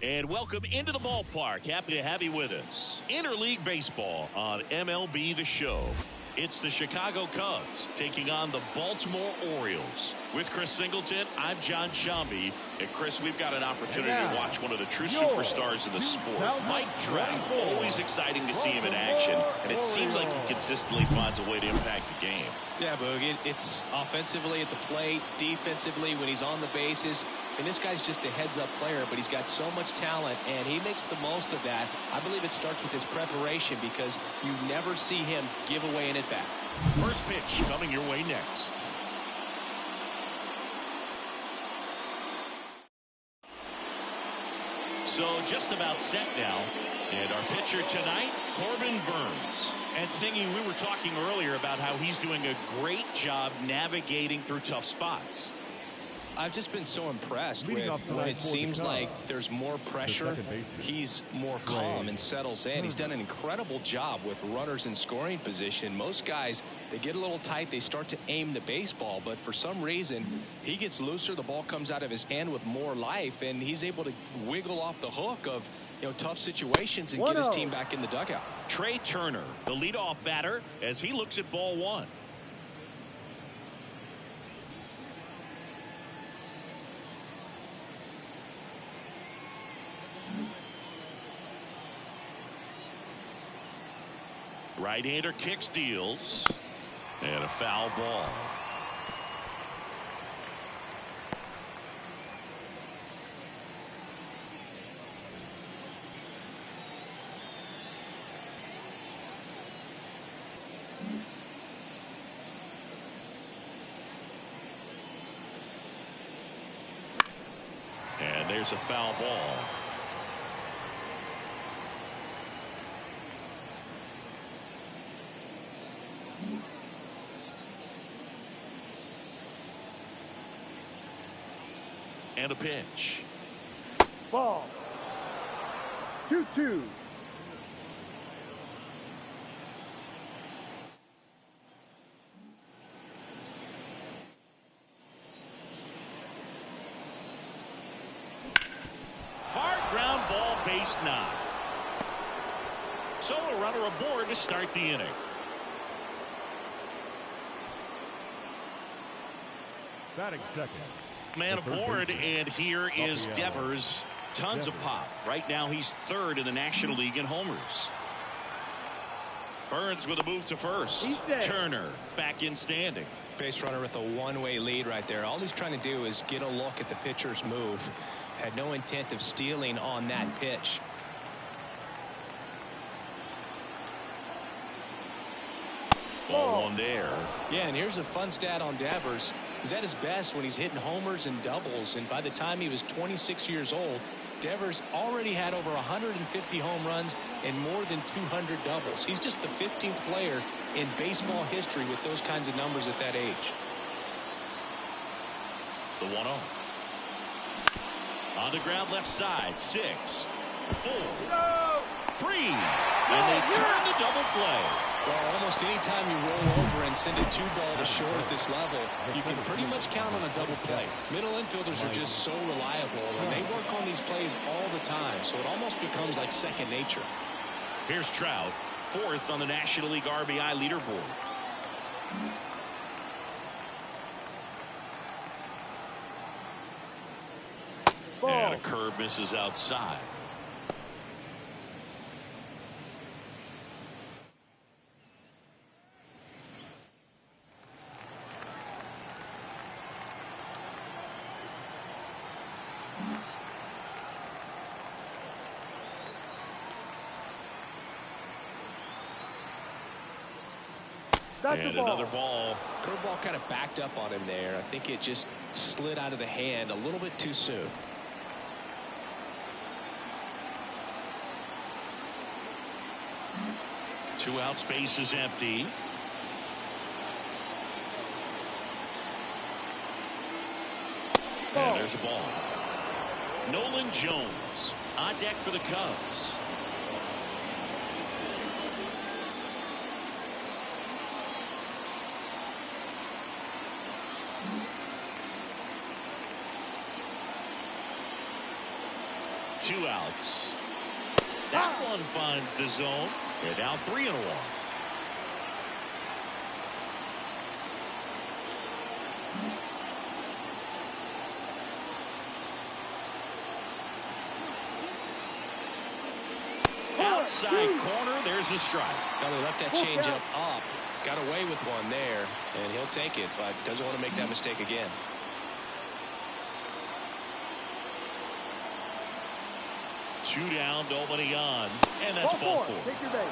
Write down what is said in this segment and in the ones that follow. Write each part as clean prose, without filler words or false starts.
And welcome into the ballpark. Happy to have you with us. Interleague Baseball on MLB The Show. It's the Chicago Cubs taking on the Baltimore Orioles. With Chris Singleton, I'm John Shambi. And Chris, we've got an opportunity to watch one of the true superstars in the sport. Mike Trout. Always exciting to see him in action. And it seems like he consistently finds a way to impact the game. Yeah, Boog, it's offensively at the plate, defensively when he's on the bases. And this guy's just a heads-up player, but he's got so much talent, and he makes the most of that. I believe it starts with his preparation because you never see him give away an at-bat. First pitch coming your way next. So just about set now. And our pitcher tonight, Corbin Burnes. And Singy, we were talking earlier about how he's doing a great job navigating through tough spots. I've just been so impressed with when it seems like there's more pressure, he's more calm and settles in. He's done an incredible job with runners in scoring position. Most guys, they get a little tight, they start to aim the baseball, but for some reason, he gets looser, the ball comes out of his hand with more life, and he's able to wiggle off the hook of tough situations and get his team back in the dugout. Trey Turner, the leadoff batter, as he looks at ball one. Right-hander kicks, deals, and a foul ball. And there's a foul ball. And a pitch. Ball. 2-2. Hard ground ball, base 9. So a runner aboard to start the inning. Batting second. Man aboard, and here is Devers. Tons of pop. Right now he's third in the National League in homers. Burnes with a move to first. Turner back in standing. Base runner with a one-way lead right there. All he's trying to do is get a look at the pitcher's move. Had no intent of stealing on that pitch. Ball one there. Yeah, and here's a fun stat on Devers. He's at his best when he's hitting homers and doubles, and by the time he was 26 years old, Devers already had over 150 home runs and more than 200 doubles. He's just the 15th player in baseball history with those kinds of numbers at that age. The 1-0. On the ground left side, 6, 4, 3, and they turn the double play. Well, almost any time you roll over and send a 2-ball to short at this level, you can pretty much count on a double play. Middle infielders are just so reliable, and they work on these plays all the time, so it almost becomes like second nature. Here's Trout, 4th on the National League RBI leaderboard. And a curve misses outside. And another ball. Curveball kind of backed up on him there. I think it just slid out of the hand a little bit too soon. Two outs, base is empty. And there's a ball. Nolan Jones on deck for the Cubs. 2 outs. That one finds the zone. And now 3-1. Outside corner, there's a strike. Well, he left that changeup up, got away with one there, and he'll take it, but doesn't want to make that mistake again. Two down, nobody on, and that's ball 4. Take your base.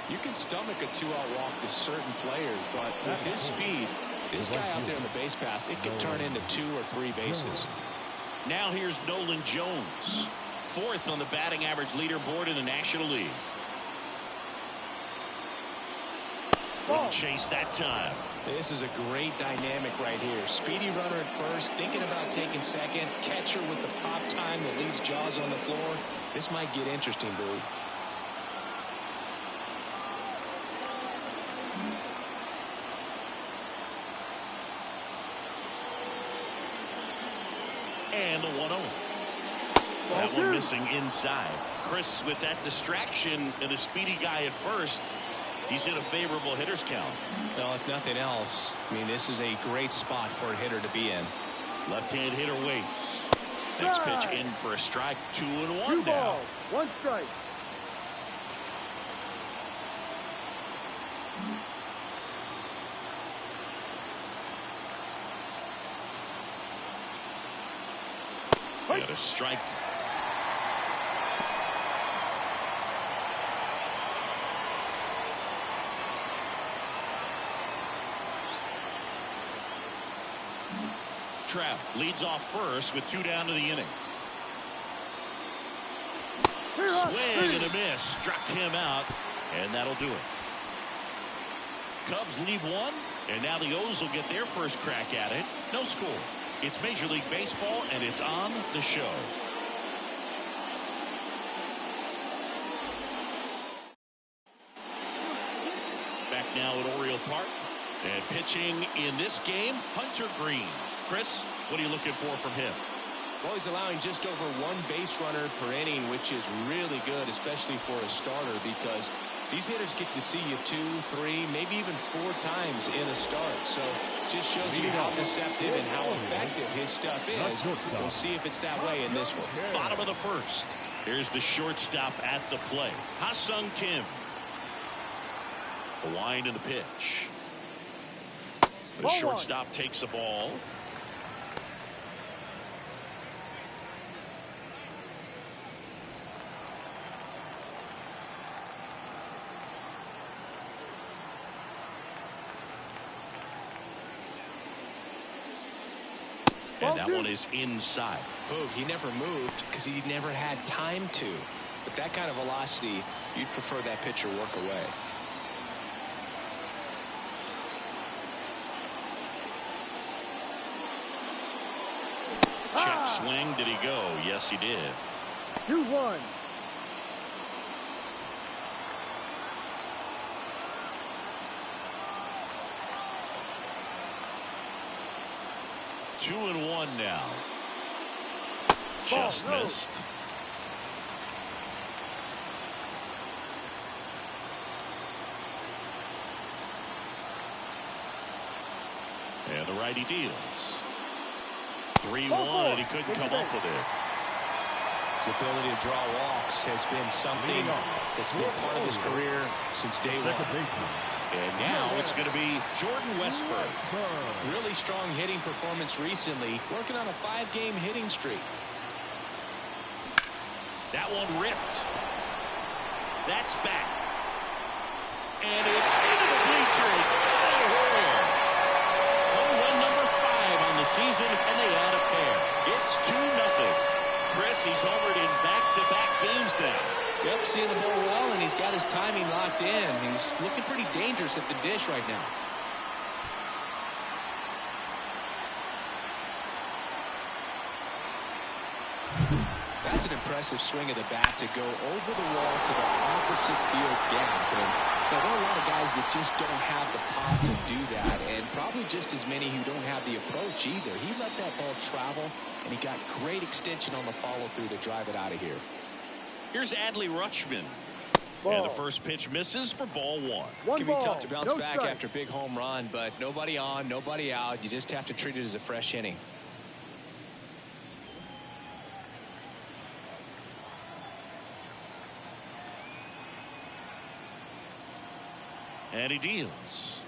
You can stomach a 2-out walk to certain players, but with his speed, this guy out there in the base pass, it could turn into 2 or 3 bases. Now here's Nolan Jones, 4th on the batting average leaderboard in the National League. Wouldn't chase that time. This is a great dynamic right here. Speedy runner at first, thinking about taking second. Catcher with the pop time that leaves Jaws on the floor. This might get interesting, Boo. And the 1-0. That one missing inside. Chris, with that distraction and a speedy guy at first, he's in a favorable hitter's count. Well, if nothing else, I mean, this is a great spot for a hitter to be in. Left-hand hitter waits. Next pitch in for a strike. 2-1 2 now. balls, 1 strike. Got a strike. Trapp leads off first with 2 down to the inning. Swing and a miss. Struck him out, and that'll do it. Cubs leave 1, and now the O's will get their first crack at it. No score. It's Major League Baseball, and it's on the show. Back now at Oriole Park. And pitching in this game, Hunter Green. Chris, what are you looking for from him? Well, he's allowing just over 1 base runner per inning, which is really good, especially for a starter, because these hitters get to see you 2, 3, maybe even 4 times in a start. So just shows you how deceptive and how effective his stuff is. We'll see if it's that way in this one. Bottom of the 1st. Here's the shortstop at the plate. Ha-Sung Kim. The wind in the pitch. The shortstop takes the ball. And that one is inside. Boog, he never moved because he never had time to. But that kind of velocity, you'd prefer that pitcher work away. Check swing. Did he go? Yes, he did. 2-1. Two and 1 now. Just missed. And the righty deals. 3-1, and he couldn't come up with it. His ability to draw walks has been something that's been part of his career since day 1. And now it's going to be Jordan Westburg. Really strong hitting performance recently, working on a 5-game hitting streak. That one ripped. That's back. And it's into the bleachers. Out of here. Home run number 5 on the season, and they add a pair. It's 2-0. Chris, he's homered in back-to-back games now. Yep, seeing the ball well, and he's got his timing locked in. He's looking pretty dangerous at the dish right now. That's an impressive swing of the bat to go over the wall to the opposite field gap. And Now, there are a lot of guys that just don't have the pop to do that, and probably just as many who don't have the approach either. He let that ball travel, and he got great extension on the follow-through to drive it out of here. Here's Adley Rutschman. Ball. And the first pitch misses for ball one. It can be tough to bounce back after a big home run, but nobody on, nobody out. You just have to treat it as a fresh inning. And he deals.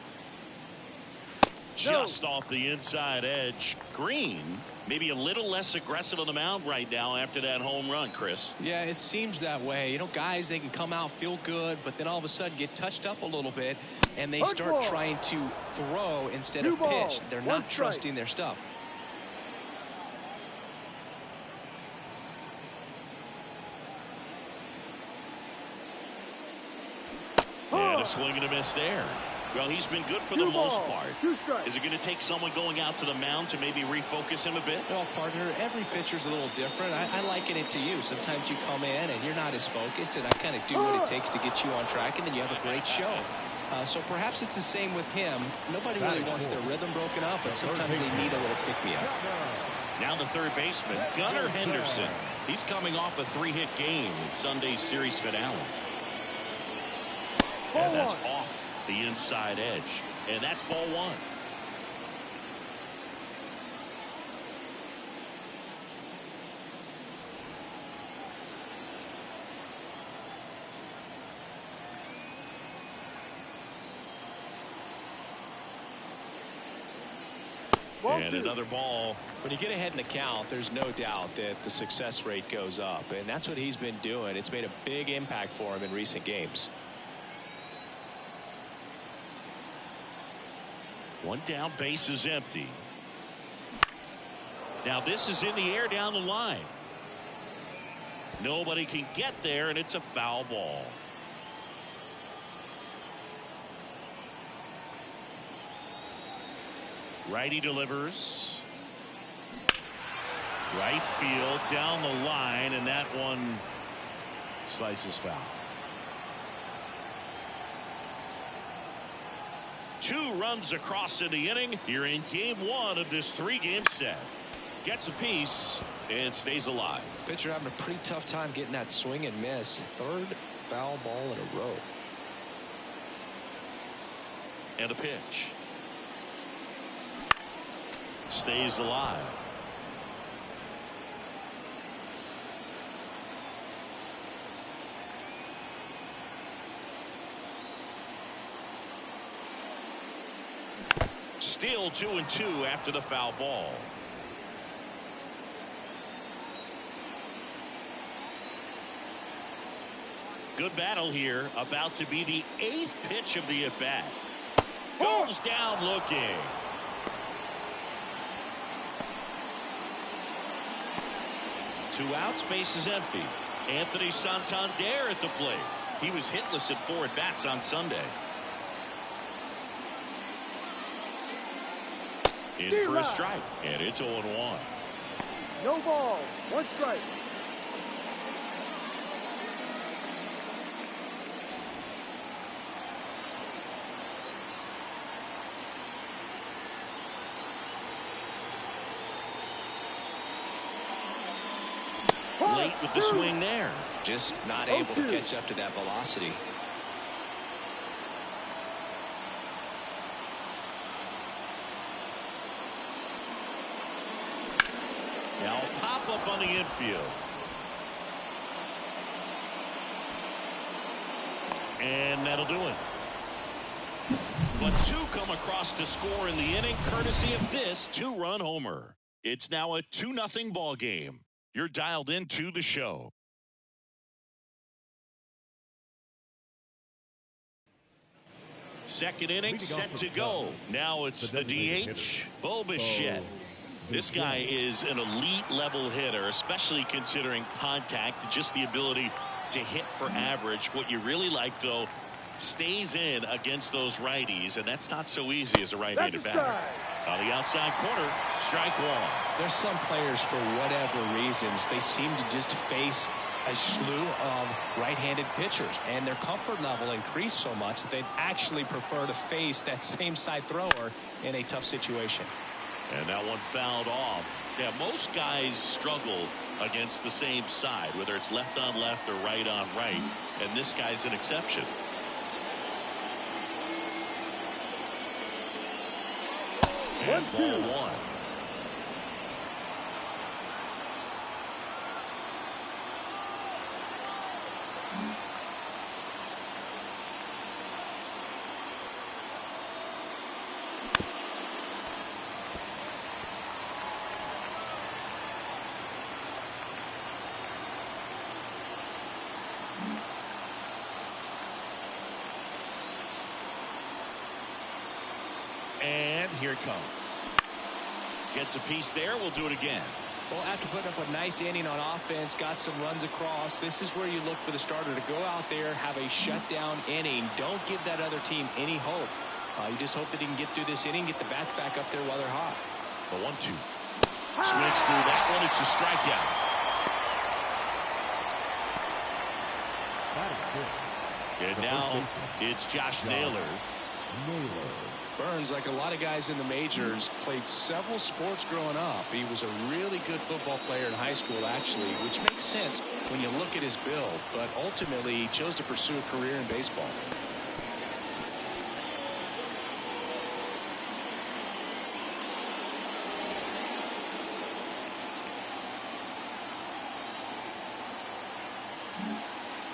Just off the inside edge. Green, maybe a little less aggressive on the mound right now after that home run, Chris. Yeah, it seems that way. You know, guys, they can come out, feel good, but then all of a sudden get touched up a little bit, and they start trying to throw instead of pitch. They're not trusting their stuff. And a swing and a miss there. Well, he's been good for the most part. Is it going to take someone going out to the mound to maybe refocus him a bit? Well, partner, every pitcher's a little different. I liken it to you. Sometimes you come in and you're not as focused, and I kind of do what it takes to get you on track, and then you have a great show. So perhaps it's the same with him. Nobody really wants their rhythm broken up, but sometimes they need a little pick-me-up. Now the third baseman, Gunnar Henderson. He's coming off a 3-hit game in Sunday's series finale. And that's off the inside edge. And that's ball one. And another ball. When you get ahead in the count, there's no doubt that the success rate goes up, and that's what he's been doing. It's made a big impact for him in recent games. One down, base is empty. Now this is in the air down the line. Nobody can get there, and it's a foul ball. Righty delivers. Right field down the line, and that one slices foul. 2 runs across in the inning. You're in game 1 of this 3-game set. Gets a piece and stays alive. Pitcher having a pretty tough time getting that swing and miss. 3rd foul ball in a row. And a pitch. Stays alive. Still 2-2 after the foul ball. Good battle here. About to be the 8th pitch of the at-bat. Goes down looking. Two outs, base is empty. Anthony Santander at the plate. He was hitless at 4 at-bats on Sunday. In for a strike, and it's 0-1. No ball, 1 strike. Late with the swing there. Just not able to catch up to that velocity. Now pop up on the infield. And that'll do it. But 2 come across to score in the inning, courtesy of this 2-run homer. It's now a 2-0 ball game. You're dialed into the show. Second inning set to go. Now it's the DH, Bo Bichette. This guy is an elite level hitter, especially considering contact, just the ability to hit for average. What you really like, though, stays in against those righties, and that's not so easy as a right-handed batter. On the outside corner, strike 1. There's some players, for whatever reasons, they seem to just face a slew of right-handed pitchers, and their comfort level increased so much that they'd actually prefer to face that same side thrower in a tough situation. And that one fouled off. Yeah, most guys struggle against the same side, whether it's left on left or right on right, and this guy's an exception. And ball one. And here it comes. Gets a piece there. We'll do it again. Well, after putting up a nice inning on offense, got some runs across, this is where you look for the starter to go out there, have a shutdown inning. Don't give that other team any hope. You just hope that he can get through this inning, get the bats back up there while they're hot. The 1-2. Swings through that one. It's a strikeout. And now it's Josh Naylor. Burns, like a lot of guys in the majors, played several sports growing up. He was a really good football player in high school, actually, which makes sense when you look at his build. But ultimately, he chose to pursue a career in baseball.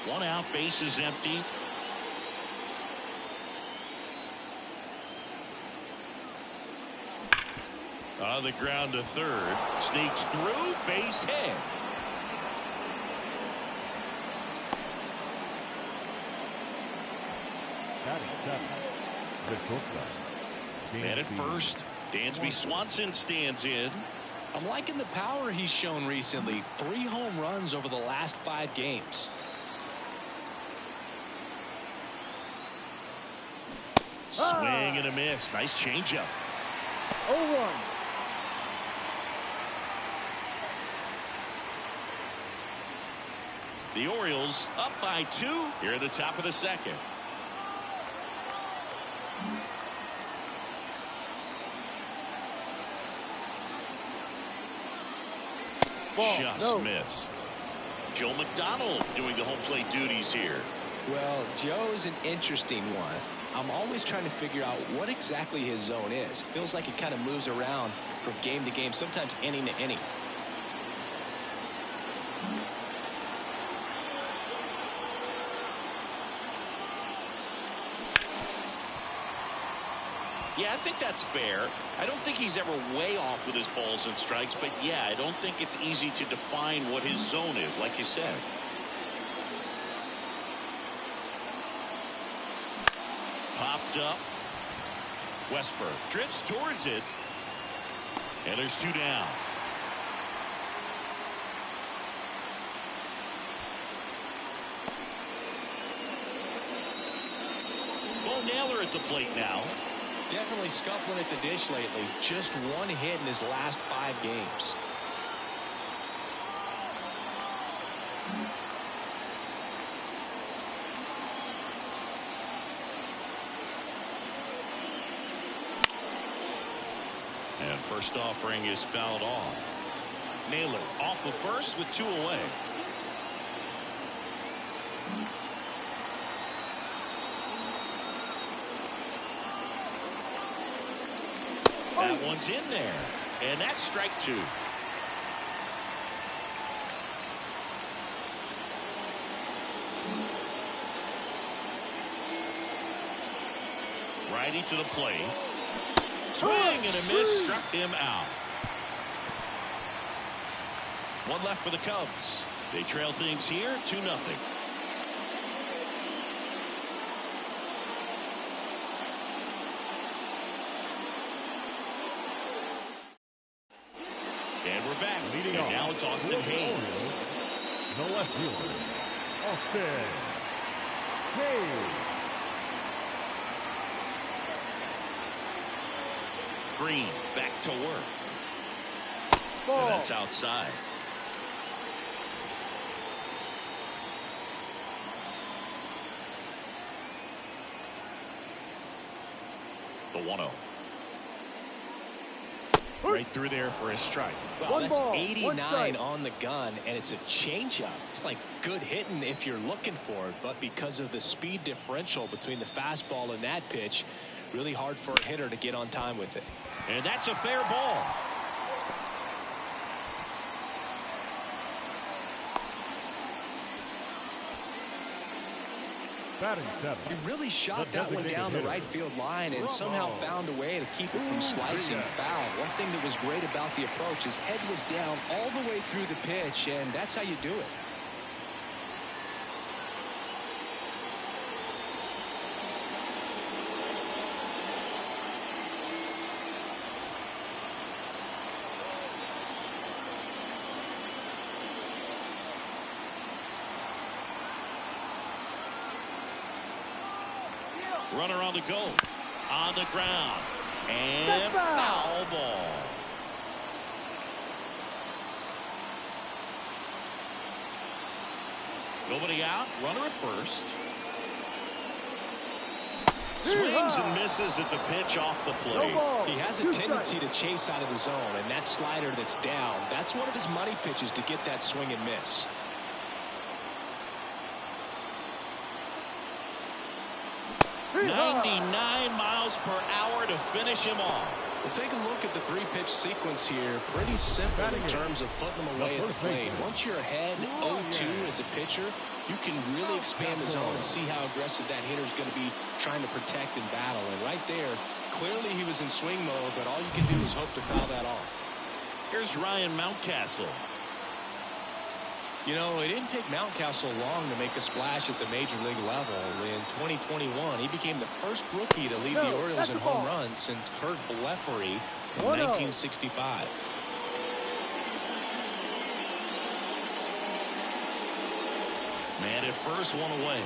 One out, base is empty. On the ground to third. Sneaks through. Base hit. And at first, Dansby Swanson stands in. I'm liking the power he's shown recently. 3 home runs over the last 5 games. Swing and a miss. Nice changeup. 0-1. The Orioles up by 2 here at the top of the second. Just missed. Joe McDonald doing the home plate duties here. Well, Joe's an interesting one. I'm always trying to figure out what exactly his zone is. Feels like it kind of moves around from game to game, sometimes inning to inning. Yeah, I think that's fair. I don't think he's ever way off with his balls and strikes, but yeah, I don't think it's easy to define what his zone is, like you said. Popped up. Westberg drifts towards it. And there's 2 down. Bo Naylor at the plate now. Definitely scuffling at the dish lately. Just 1 hit in his last 5 games. And first offering is fouled off. Naylor off of first with 2 away. That one's in there. And that's strike 2. Righty to the plate. Swing and a miss, struck him out. 1 left for the Cubs. They trail things here 2-0. And we're back. Leading off. Now it's Austin Hayes. The left fielder, Austin Hayes. Green back to work. Ball. And that's outside. The 1-0. Right through there for a strike. Wow, that's 89 on the gun, and it's a changeup. It's like good hitting if you're looking for it, but because of the speed differential between the fastball and that pitch, really hard for a hitter to get on time with it. And that's a fair ball. Batting 7. He really shot that one down the right field line and somehow found a way to keep it from slicing foul. One thing that was great about the approach, his head was down all the way through the pitch, and that's how you do it. Runner on the go. On the ground. And foul ball. Nobody out. Runner at first. Swings and misses at the pitch off the plate. He has a tendency to chase out of the zone, and that slider that's down, that's one of his money pitches to get that swing and miss. .99 miles per hour to finish him off. We'll take a look at the three-pitch sequence here. Pretty simple in terms of putting them away at the plate. Once you're ahead 0-2 as a pitcher, you can really expand the zone and see how aggressive that hitter is going to be trying to protect and battle. And right there, clearly he was in swing mode, but all you can do is hope to foul that off. Here's Ryan Mountcastle. You know, it didn't take Mountcastle long to make a splash at the major league level. In 2021, he became the first rookie to lead the Orioles in home runs since Kurt Blefary in 1965. Man at first, one away.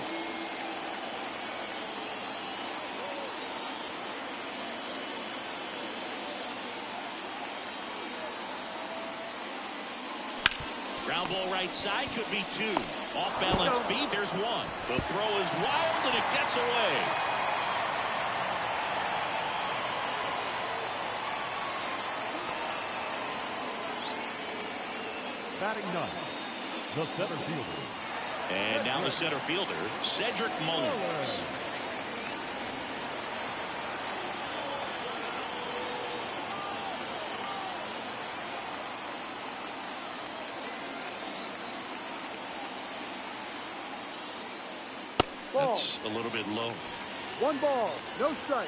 Ground ball right side, could be two. Off balance feet, there's one. The throw is wild and it gets away. Batting 9. The center fielder. And now the center fielder, Cedric Mullins. That's a little bit low. 1 ball, no strike.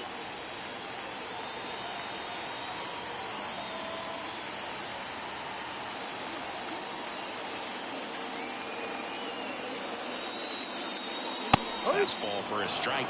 Fastball for a strike.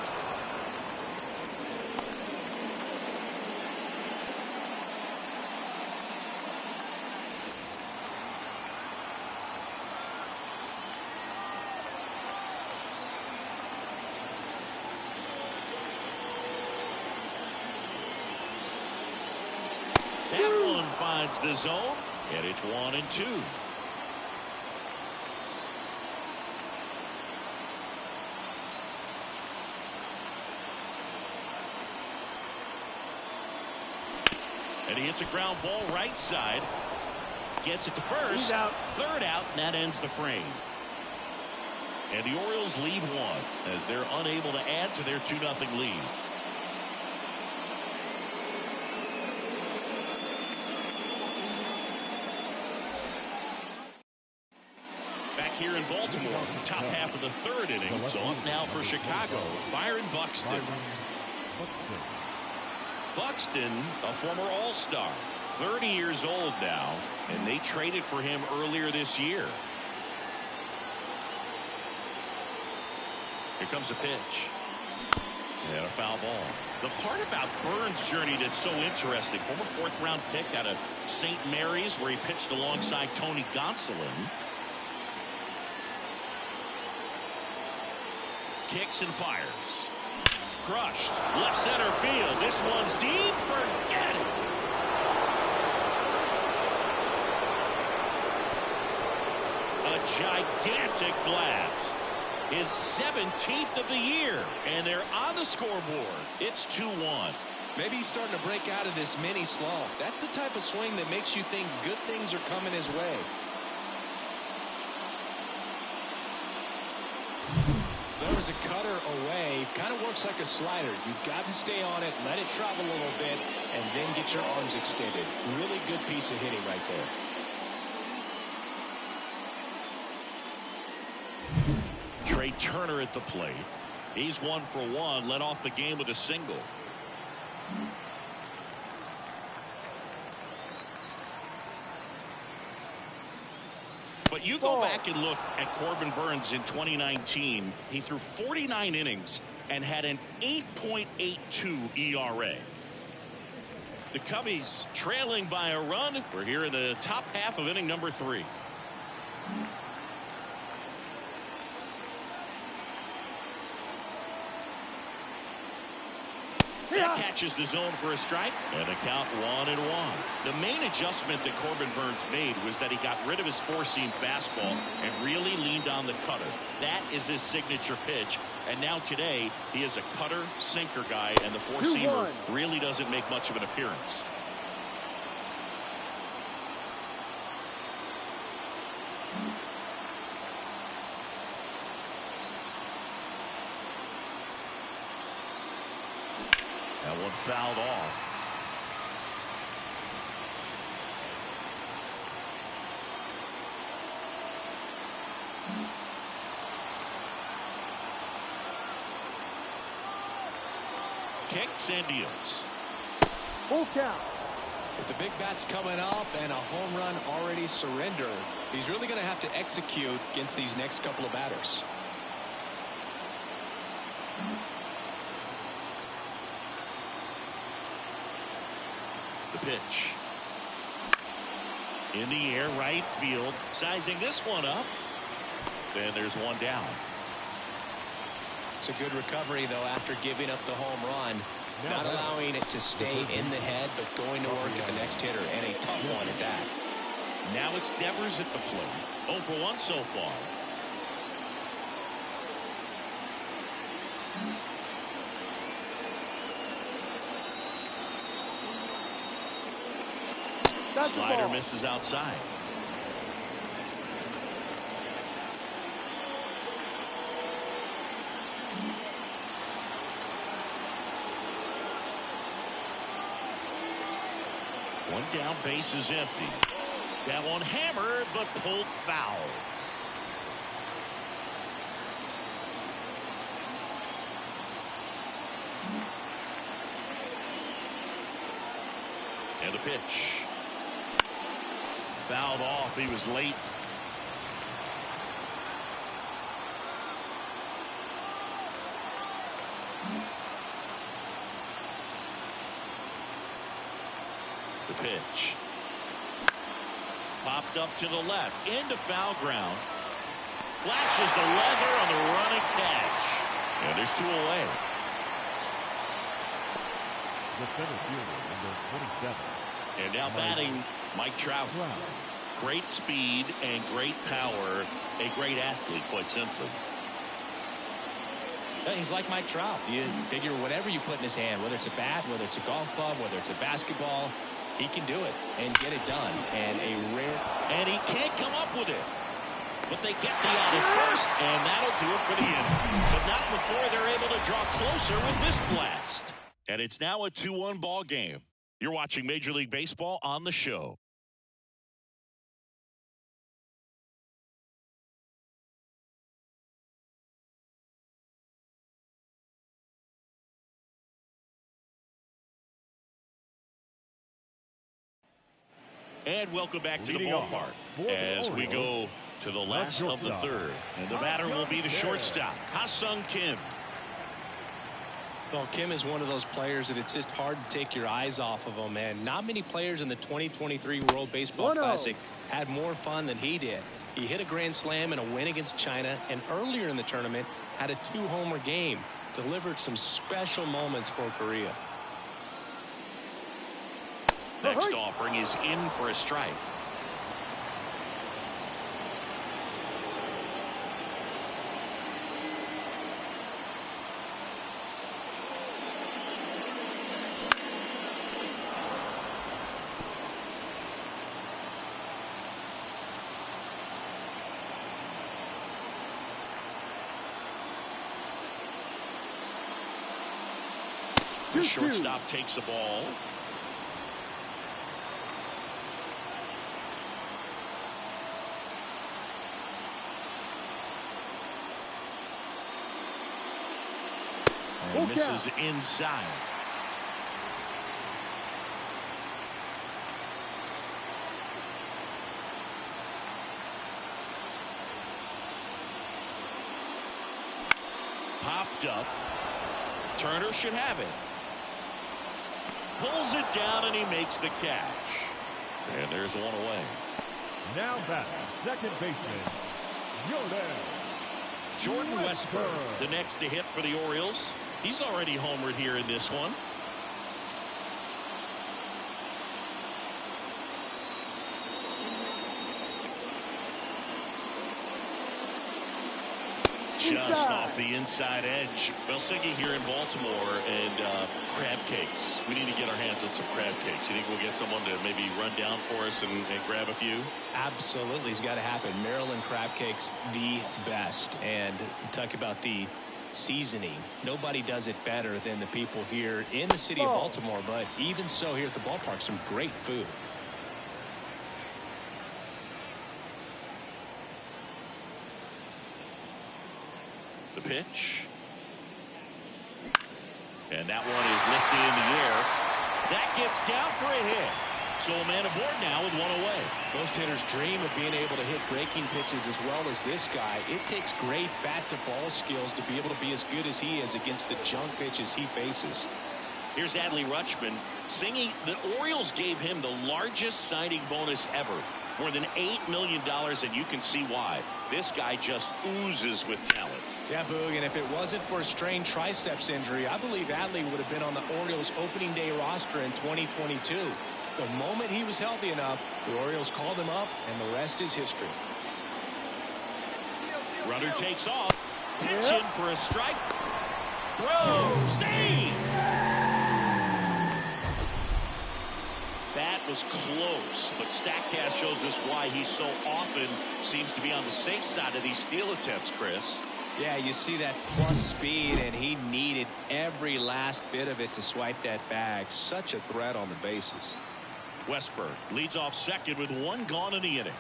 That one finds the zone, and it's 1-2. And he hits a ground ball right side. Gets it to first. Out. Third out, and that ends the frame. And the Orioles lead one as they're unable to add to their 2-0 lead. Back here in Baltimore, top half of the third inning. So up now for Chicago, Byron Buxton. Buxton, a former All-Star, 30 years old now, and they traded for him earlier this year. Here comes a pitch. And a foul ball. The part about Burns' journey that's so interesting, former 4th-round pick out of St. Mary's, where he pitched alongside Tony Gonsolin. Kicks and fires. Crushed. Left center field. This one's deep. Forget it. A gigantic blast. His 17th of the year. And they're on the scoreboard. It's 2-1. Maybe he's starting to break out of this mini slump. That's the type of swing that makes you think good things are coming his way. There was a cutter away. Kind of works like a slider. You've got to stay on it, let it travel a little bit, and then get your arms extended. Really good piece of hitting right there. Trey Turner at the plate. He's 1 for 1, led off the game with a single. But you go back and look at Corbin Burnes in 2019. He threw 49 innings and had an 8.82 ERA. The Cubbies trailing by a run. We're here in the top half of inning number 3. That catches the zone for a strike, and a count 1-1. The main adjustment that Corbin Burnes made was that he got rid of his four-seam fastball and really leaned on the cutter. That is his signature pitch, and now today he is a cutter sinker guy, and the four-seamer really doesn't make much of an appearance. That one fouled off. Kicks and deals. Full count. With the big bats coming up and a home run already surrendered, he's really going to have to execute against these next couple of batters. The pitch. In the air, right field. Sizing this one up. Then there's one down. It's a good recovery, though, after giving up the home run. Not allowing it to stay in the head, but going to work at the next hitter, and a tough one at that. Now it's Devers at the plate. 0 for 1 so far. Slider misses outside. One down, base is empty. That one hammered, but pulled foul. And the pitch. Fouled off. He was late. The pitch. Popped up to the left. Into foul ground. Flashes the leather on the running catch. And there's 2 away. The center fielder, number 27. And now batting, Mike Trout. Great speed and great power. A great athlete, quite simply. He's like Mike Trout. You figure whatever you put in his hand, whether it's a bat, whether it's a golf club, whether it's a basketball, he can do it and get it done. And and he can't come up with it. But they get the out at first, and that'll do it for the inning. But not before they're able to draw closer with this blast. And it's now a 2-1 ball game. You're watching Major League Baseball on the show. And welcome back to the ballpark as we go to the last of the third. And the batter will be the shortstop, Ha-Sung Kim. Well, Kim is one of those players that it's just hard to take your eyes off of him. And not many players in the 2023 World Baseball Classic had more fun than he did. He hit a grand slam in a win against China, and earlier in the tournament had a 2-homer game. Delivered some special moments for Korea. Next offering is in for a strike. The shortstop takes the ball. And misses inside. Popped up. Turner should have it. Pulls it down and he makes the catch. And there's one away. Now back, second baseman, Jordan Westburg, the next to hit for the Orioles. He's already homered here in this one. Just off the inside edge. Belsinki here in Baltimore, and crab cakes. We need to get our hands on some crab cakes. You think we'll get someone to maybe run down for us and grab a few? Absolutely. It's got to happen. Maryland crab cakes, the best. And talk about the seasoning. Nobody does it better than the people here in the city of Baltimore, but even so here at the ballpark, some great food. The pitch. And that one is lifted in the air. That gets down for a hit. So a man aboard now with one away. Most hitters dream of being able to hit breaking pitches as well as this guy. It takes great bat-to-ball skills to be able to be as good as he is against the junk pitches he faces. Here's Adley Rutschman singing. The Orioles gave him the largest signing bonus ever. More than $8 million, and you can see why. This guy just oozes with talent. Yeah, Boog, and if it wasn't for a strained triceps injury, I believe Adley would have been on the Orioles opening day roster in 2022. The moment he was healthy enough, the Orioles called him up, and the rest is history. Runner takes off. Pitch in for a strike. Throw. Save. That was close, but StatCast shows us why he so often seems to be on the safe side of these steal attempts, Chris. Yeah, you see that plus speed, and he needed every last bit of it to swipe that bag. Such a threat on the bases. Westburg leads off second with one gone in the inning.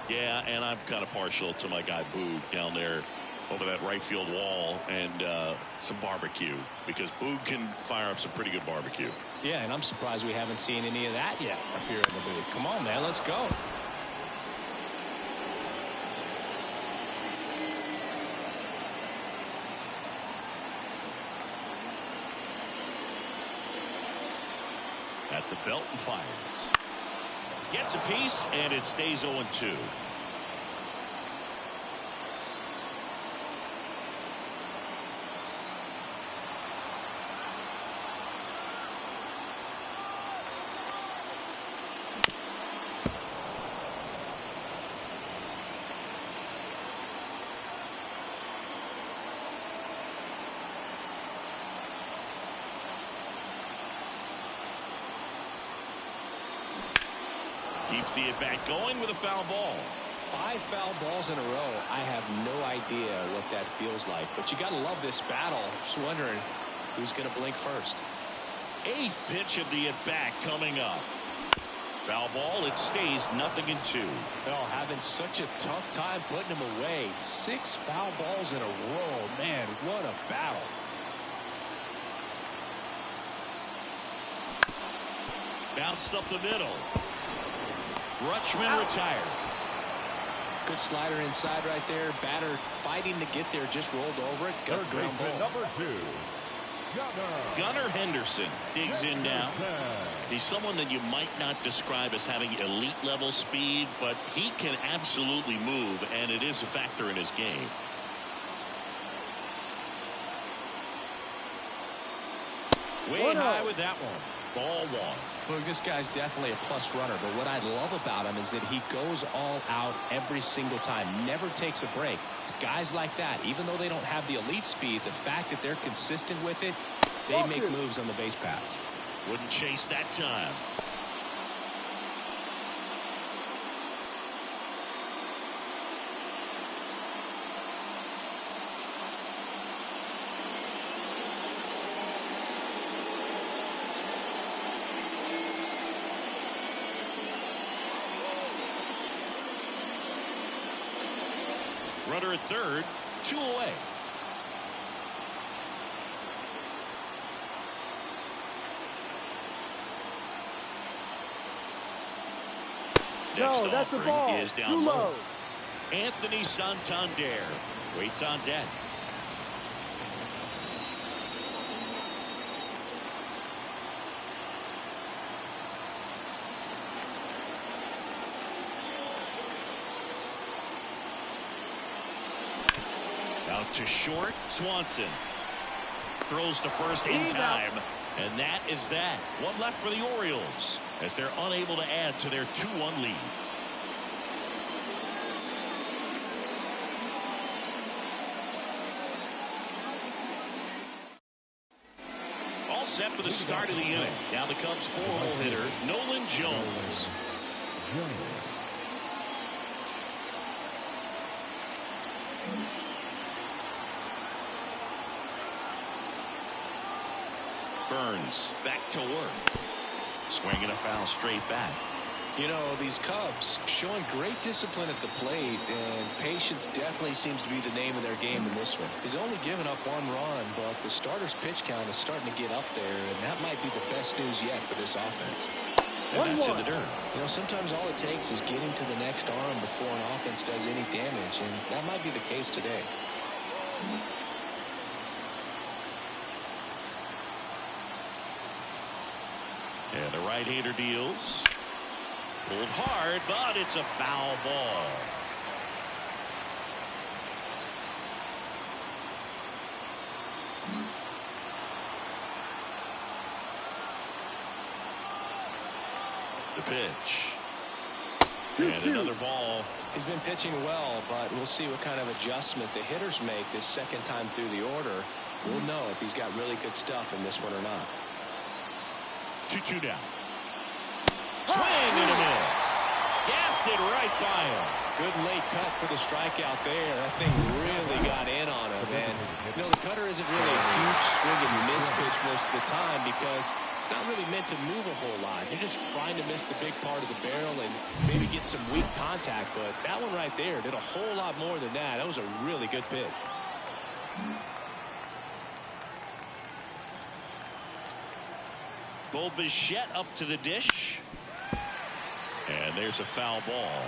Yeah, and I'm kind of partial to my guy Boog down there over that right field wall, and some barbecue, because Boog can fire up some pretty good barbecue. Yeah, and I'm surprised we haven't seen any of that yet up here in the booth. Come on, man, let's go. At the belt and fires. Gets a piece, and it stays 0-2. Keeps the at-bat going with a foul ball. 5 foul balls in a row. I have no idea what that feels like, but you got to love this battle. Just wondering who's going to blink first. 8th pitch of the at-bat coming up. Foul ball. It stays 0-2. Bell having such a tough time putting him away. 6 foul balls in a row. Man, what a battle. Bounced up the middle. Rutschman retired. Good slider inside right there. Batter fighting to get there, just rolled over it. Got Third ground baseman ball. number 2, Gunnar Henderson digs in now. He's someone that you might not describe as having elite level speed, but he can absolutely move, and it is a factor in his game. Way high with that one. Ball 1. Look, this guy's definitely a plus runner, but what I love about him is that he goes all out every single time, never takes a break. It's guys like that, even though they don't have the elite speed, the fact that they're consistent with it, they make moves on the base paths. Wouldn't chase that time. Runner at third, 2 away. Next that's a offering ball. is down Too low. Anthony Santander waits on deck. Out to short, Swanson throws to first in time, and that is that. One left for the Orioles as they're unable to add to their 2-1 lead. All set for the start of the inning. Now the Cubs 4-hole hitter, Nolan Jones. Burns back to work. Swinging a foul straight back. You know, these Cubs showing great discipline at the plate, and patience definitely seems to be the name of their game in this one. He's only given up 1 run, but the starter's pitch count is starting to get up there, and that might be the best news yet for this offense. And that's in the dirt. You know, sometimes all it takes is getting to the next arm before an offense does any damage, and that might be the case today. And the right-hander deals. Pulled hard, but it's a foul ball. The pitch. And another ball. He's been pitching well, but we'll see what kind of adjustment the hitters make this second time through the order. We'll know if he's got really good stuff in this one or not. 2-2 down. Swing and a miss. Gassed it right by him. Good late cut for the strikeout there. That thing really got in on him. And, you know, the cutter isn't really a huge swing and miss pitch most of the time because it's not really meant to move a whole lot. You're just trying to miss the big part of the barrel and maybe get some weak contact. But that one right there did a whole lot more than that. That was a really good pitch. Bo Bichette up to the dish. And there's a foul ball.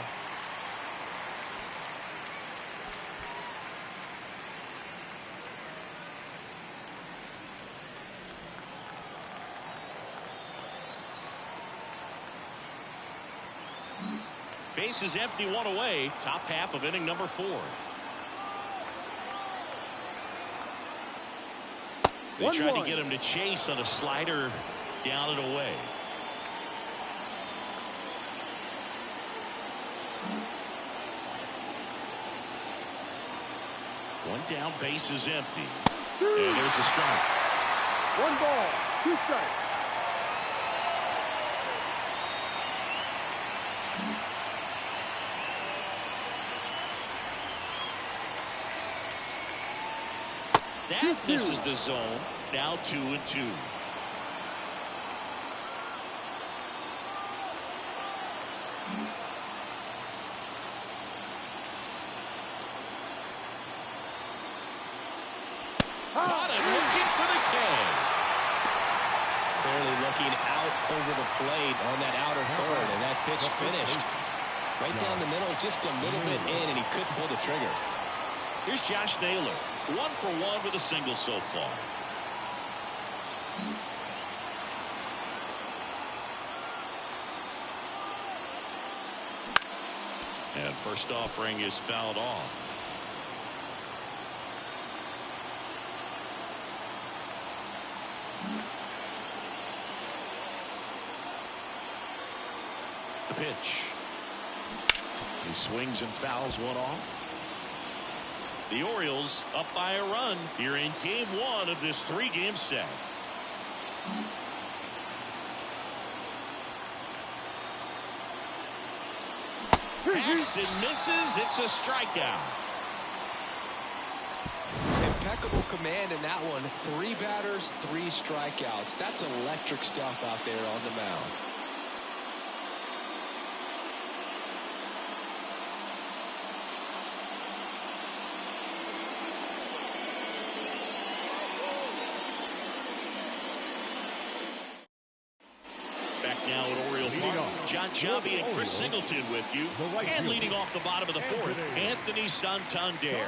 Base is empty, 1 away. Top half of inning number 4. They tried to get him to chase on a slider. Down and away. One down, base is empty. And there's a strike. 1 ball, 2 strikes. That misses the zone. Now 2-2. Caught it, looking for the K. Clearly looking out over the plate on that outer third, and that pitch finished right down the middle, just a little bit in, and he couldn't pull the trigger. Here's Josh Naylor, 1 for 1 with a single so far. And first offering is fouled off. The pitch. He swings and fouls one off. The Orioles up by a run here in game 1 of this 3-game set. Hacks and misses. It's a strikeout. Impeccable command in that one. 3 batters, 3 strikeouts. That's electric stuff out there on the mound. Giambi and Chris Singleton with you. And leading off the bottom of the fourth, Anthony Santander.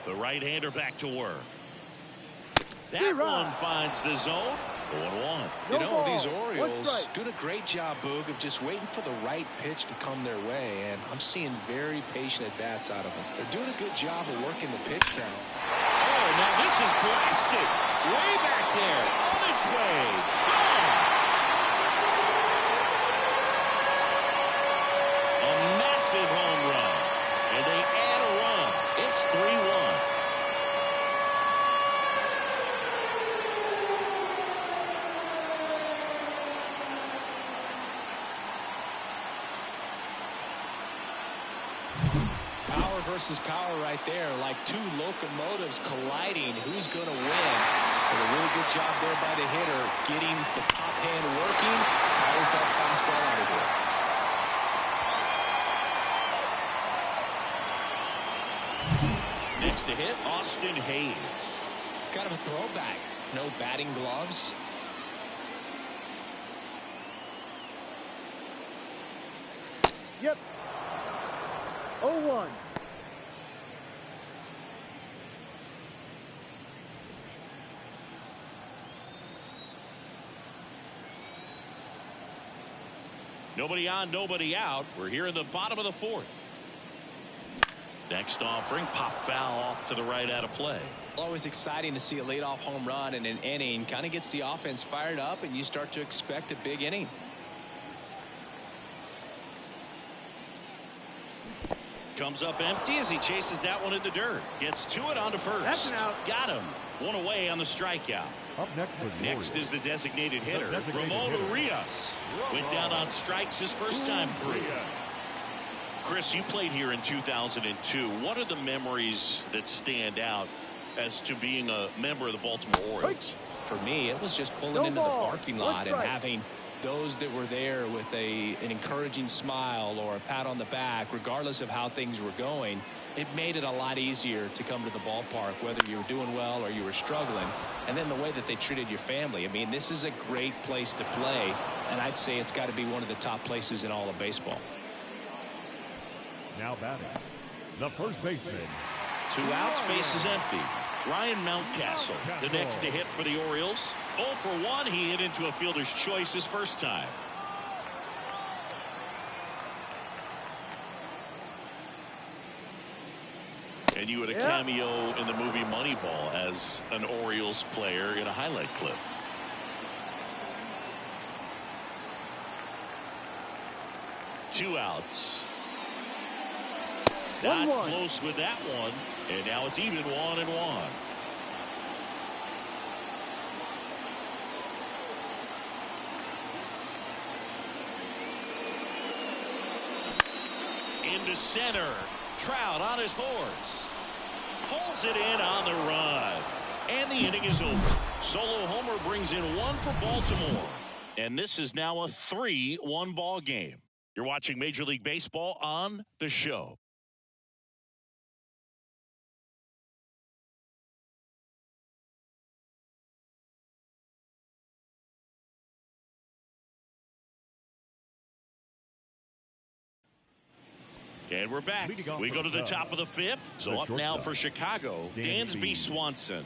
The right-hander back to work. That one finds the zone. 1-1. You know, these Orioles doing a great job, Boog, of just waiting for the right pitch to come their way, and I'm seeing very patient at-bats out of them. They're doing a good job of working the pitch count. Oh, now this is blasted. Way back there. On its way. Gone. A massive home run. And they add a run. It's 3-1. Power versus power right there, like two locomotives colliding. Who's going to win? And a really good job there by the hitter, getting the top hand working. Fires that fastball out of there. Next to hit, Austin Hayes. Kind of a throwback. No batting gloves. Yep. 0-1. Nobody on, nobody out. We're here in the bottom of the fourth. Next offering, pop foul off to the right out of play. Always exciting to see a leadoff home run in an inning. Kind of gets the offense fired up, and you start to expect a big inning. Comes up empty as he chases that one in the dirt. Gets to it onto first. That's an out. Got him. One away on the strikeout. Up next is the designated hitter, Ramon Urias. Went down on strikes his first time through. Chris, you played here in 2002. What are the memories that stand out as to being a member of the Baltimore Orioles? For me, it was just pulling into the parking lot and having those that were there with an encouraging smile or a pat on the back, regardless of how things were going. It made it a lot easier to come to the ballpark, whether you were doing well or you were struggling. And then the way that they treated your family. I mean, this is a great place to play, and I'd say it's got to be one of the top places in all of baseball. Now batting, the first baseman. 2 outs, base is empty. Ryan Mountcastle, the next to hit for the Orioles. 0 for 1, he hit into a fielder's choice his first time. And you had a cameo in the movie Moneyball as an Orioles player in a highlight clip. Two outs. Not close with that one. And now it's even 1-1. Into center. Trout on his horse. Pulls it in on the run. And the inning is over. Solo homer brings in 1 for Baltimore. And this is now a 3-1 ball game. You're watching Major League Baseball on The Show. And we're back. We go to the top of the 5th. So up now for Chicago, Dansby Swanson.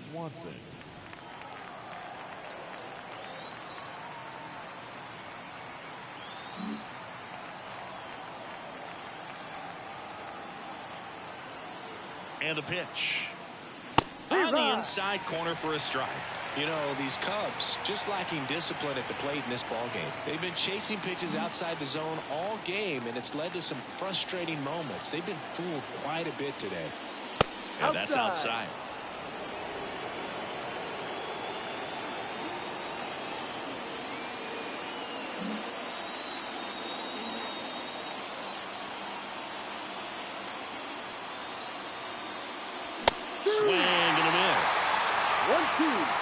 And the pitch. On the inside corner for a strike. You know, these Cubs just lacking discipline at the plate in this ball game. They've been chasing pitches outside the zone all game, and it's led to some frustrating moments. They've been fooled quite a bit today. And that's outside. Swing and a miss. 1-2.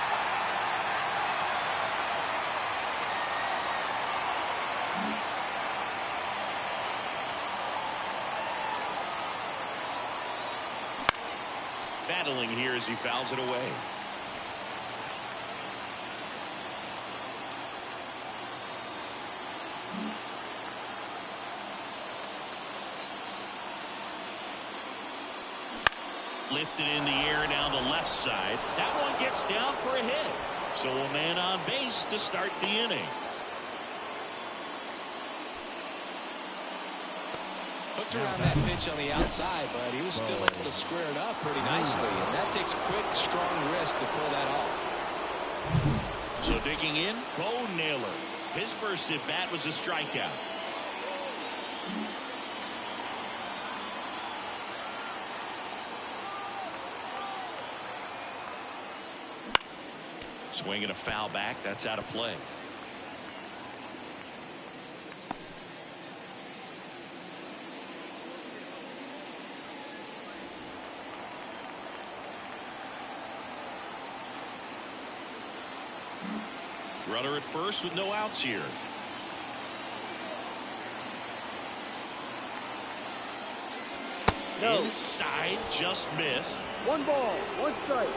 battling here as he fouls it away. Lifted in the air down the left side. That one gets down for a hit. So a man on base to start the inning. Hooked around that pitch on the outside, but he was still able to square it up pretty nicely. And that takes quick, strong wrist to pull that off. So digging in, Bo Naylor. His first at bat was a strikeout. Swinging a foul back. That's out of play. Runner at first with no outs here. No. Inside, just missed. 1 ball, 1 strike.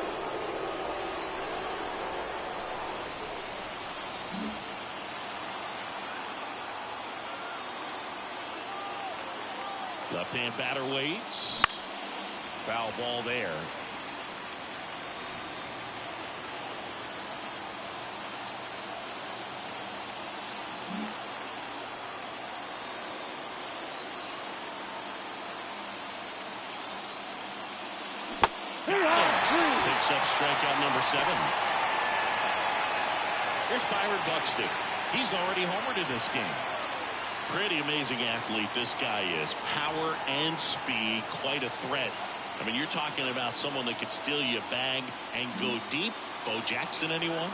Left-hand batter waits. Foul ball there. Picks up strikeout number 7. Here's Byron Buxton. He's already homered in this game. Pretty amazing athlete this guy is. Power and speed, quite a threat. I mean, you're talking about someone that could steal you a bag and go deep. Bo Jackson, anyone?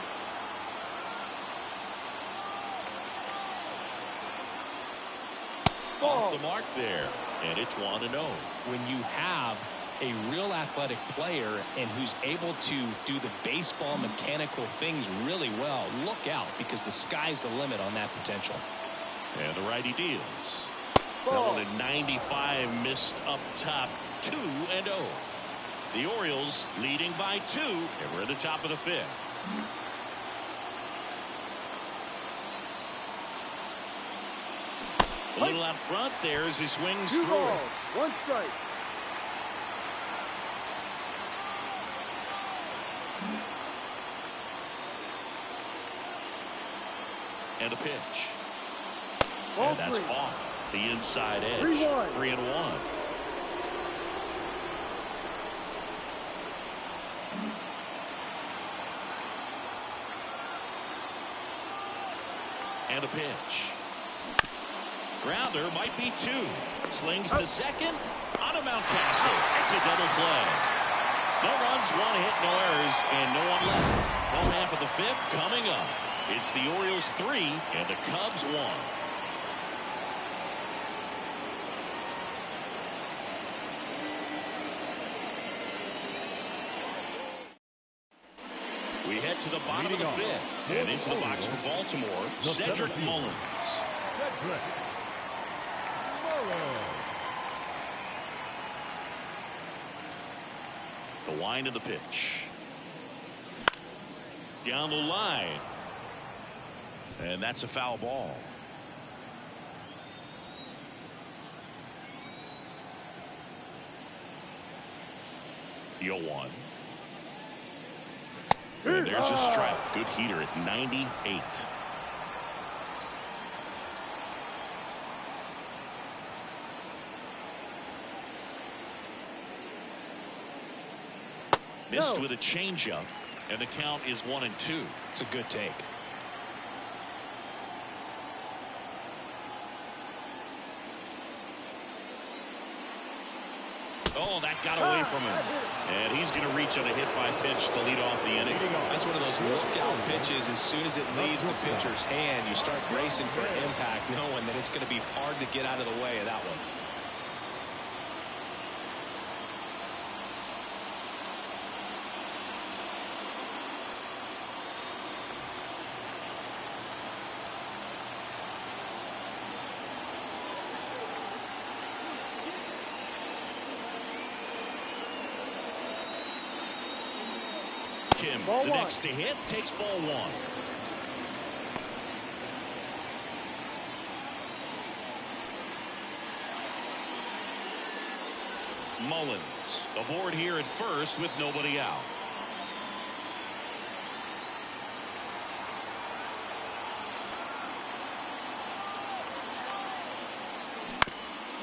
Off the mark there, and it's 1-0. When you have a real athletic player and who's able to do the baseball mechanical things really well, look out, because the sky's the limit on that potential. And the righty deals. That one at 95, missed up top, 2-0. The Orioles leading by 2, and we're at the top of the 5th. A little out front there as he swings 2 through balls, it. 1 strike. And a pitch. Ball And that's 3. off the inside edge. 3-1. 3-1. And a pitch. Grounder might be 2. Slings to second. On to Mountcastle. It's a double play. No runs, 1 hit, no errors, and no one left. Home half of the 5th coming up. It's the Orioles 3 and the Cubs 1. We head to the bottom of the 5th and into the box for Baltimore, Cedric Mullins. Cedric Mullins. The wind of the pitch. Down the line. And that's a foul ball. The 0-1. And there's a strike. Good heater at 98. Missed with a changeup, and the count is 1-2. It's a good take. Oh, that got away from him. And he's going to reach on a hit by pitch to lead off the inning. That's one of those lookout pitches. As soon as it leaves the pitcher's hand, you start bracing for impact, knowing that it's going to be hard to get out of the way of that one. ask him. Ball The one. next to hit takes ball one. Mullins aboard here at first with nobody out.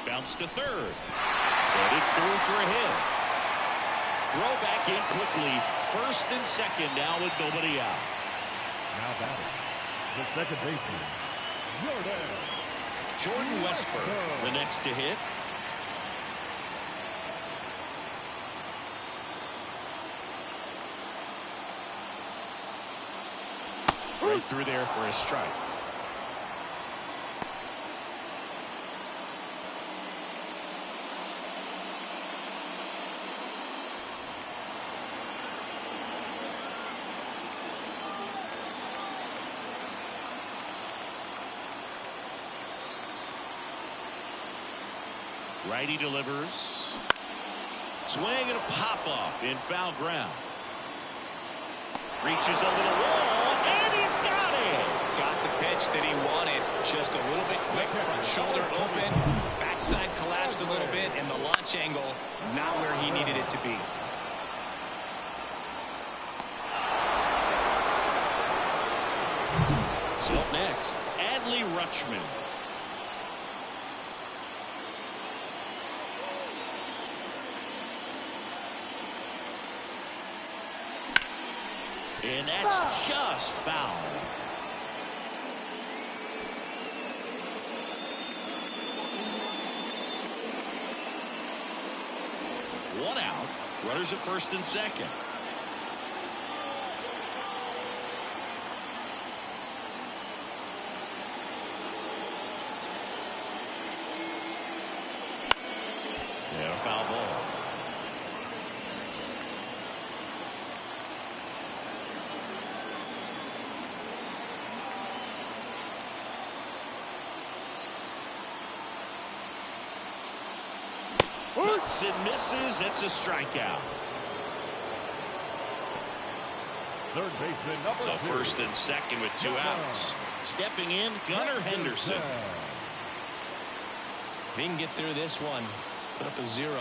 Bounce to third. And it's through for a hit. Throw back in quickly. First and second now with nobody out. Now batting, the second baseman, Jordan Westburg, the next to hit. Right through there for a strike. Righty delivers. Swing and a pop-up in foul ground. Reaches over the wall, and he's got it! Got the pitch that he wanted. Just a little bit quick. Front shoulder open. Backside collapsed a little bit, and the launch angle not where he needed it to be. So up next, Adley Rutschman. And that's just foul. One out. Runners at first and second. And a foul ball. Hits and misses. It's a strikeout. third baseman, number So 2. first and second with 2 outs. Stepping in, Gunnar Henderson. If he can get through this one, put up a 0,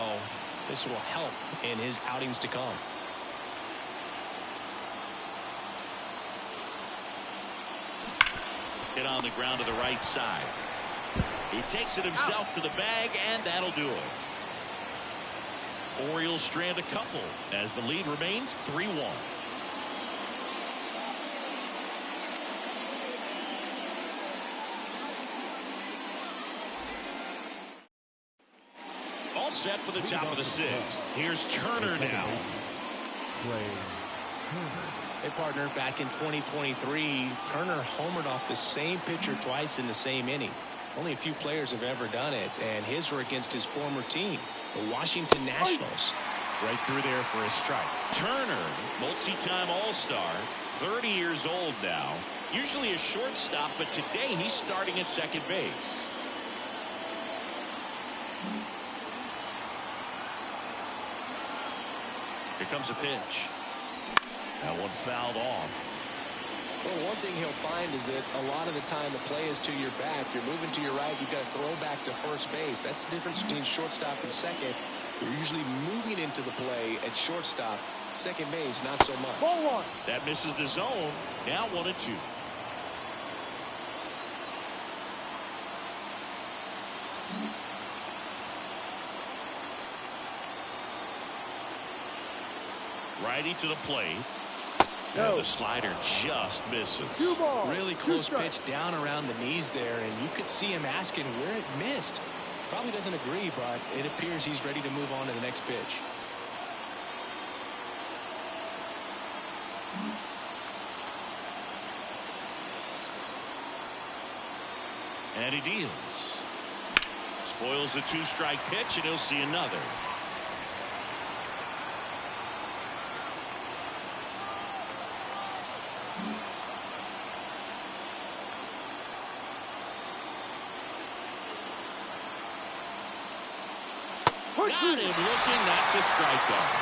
this will help in his outings to come. Hit on the ground to the right side. He takes it himself to the bag, and that'll do it. Orioles strand a couple as the lead remains 3-1. All set for the top of the 6th. Here's Turner now. Hey, partner, back in 2023, Turner homered off the same pitcher twice in the same inning. Only a few players have ever done it, and his were against his former team, the Washington Nationals. Right through there for a strike. Turner, multi-time All-Star, 30 years old now. Usually a shortstop, but today he's starting at second base. Here comes a pitch. That one fouled off. Well, one thing he'll find is that a lot of the time the play is to your back. You're moving to your right. You've got to throw back to first base. That's the difference between shortstop and second. You're usually moving into the play at shortstop. Second base, not so much. Ball 1. That misses the zone. Now 1-2. Righty to the plate. And the slider just misses. 2 balls. Really close pitch down around the knees there, and you could see him asking where it missed. Probably doesn't agree, but it appears he's ready to move on to the next pitch. And he deals. Spoils the 2-strike pitch, and he'll see another. Got him looking. That's a strikeout.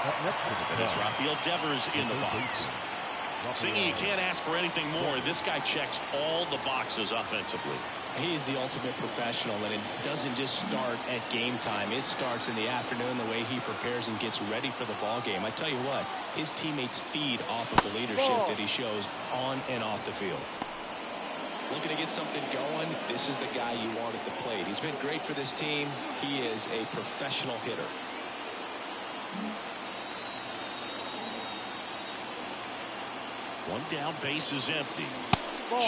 And it's Rafael Devers in the box. Singy, you can't ask for anything more. This guy checks all the boxes offensively. He's the ultimate professional, and it doesn't just start at game time. It starts in the afternoon, the way he prepares and gets ready for the ball game. I tell you what, his teammates feed off of the leadership that he shows on and off the field. Looking to get something going, this is the guy you want at the plate. He's been great for this team. He is a professional hitter. One down, base is empty.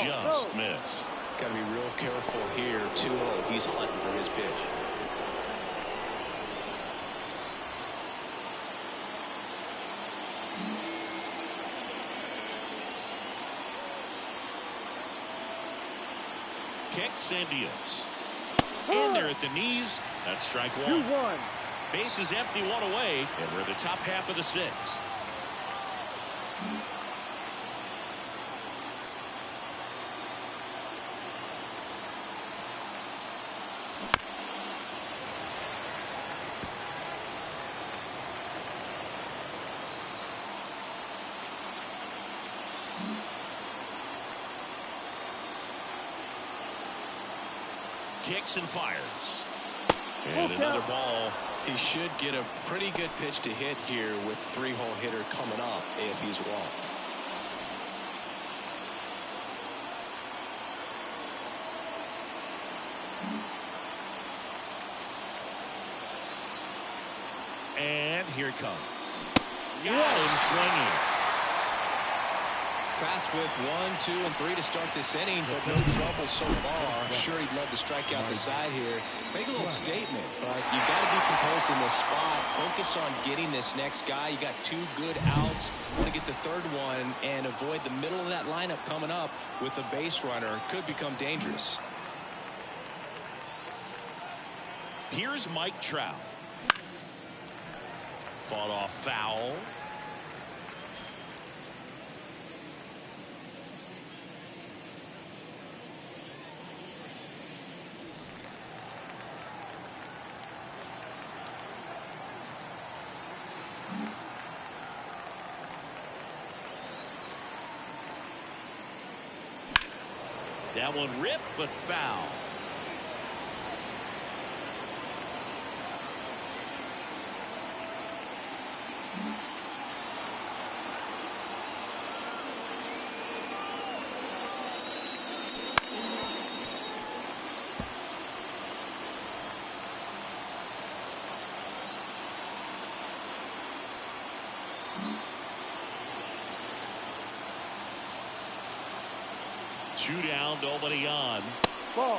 Just missed. Got to be real careful here. 2-0. He's hunting for his pitch. Kicks and deals. In there at the knees. That's strike one. 2-1. Base is empty, one away, and we're in the top half of the sixth. Kicks and fires. And another ball. He should get a pretty good pitch to hit here with 3-hole hitter coming up if he's walked. And here it comes. Got him swinging. Tasked with 1, 2, and 3 to start this inning, but no trouble so far. I'm sure he'd love to strike out the side here. Make a little statement, but you've got to be composed in this spot. Focus on getting this next guy. You got 2 good outs. Want to get the third one and avoid the middle of that lineup coming up with a base runner. Could become dangerous. Here's Mike Trout. Fought off foul. That one ripped, but foul. Two down, nobody on. Ball.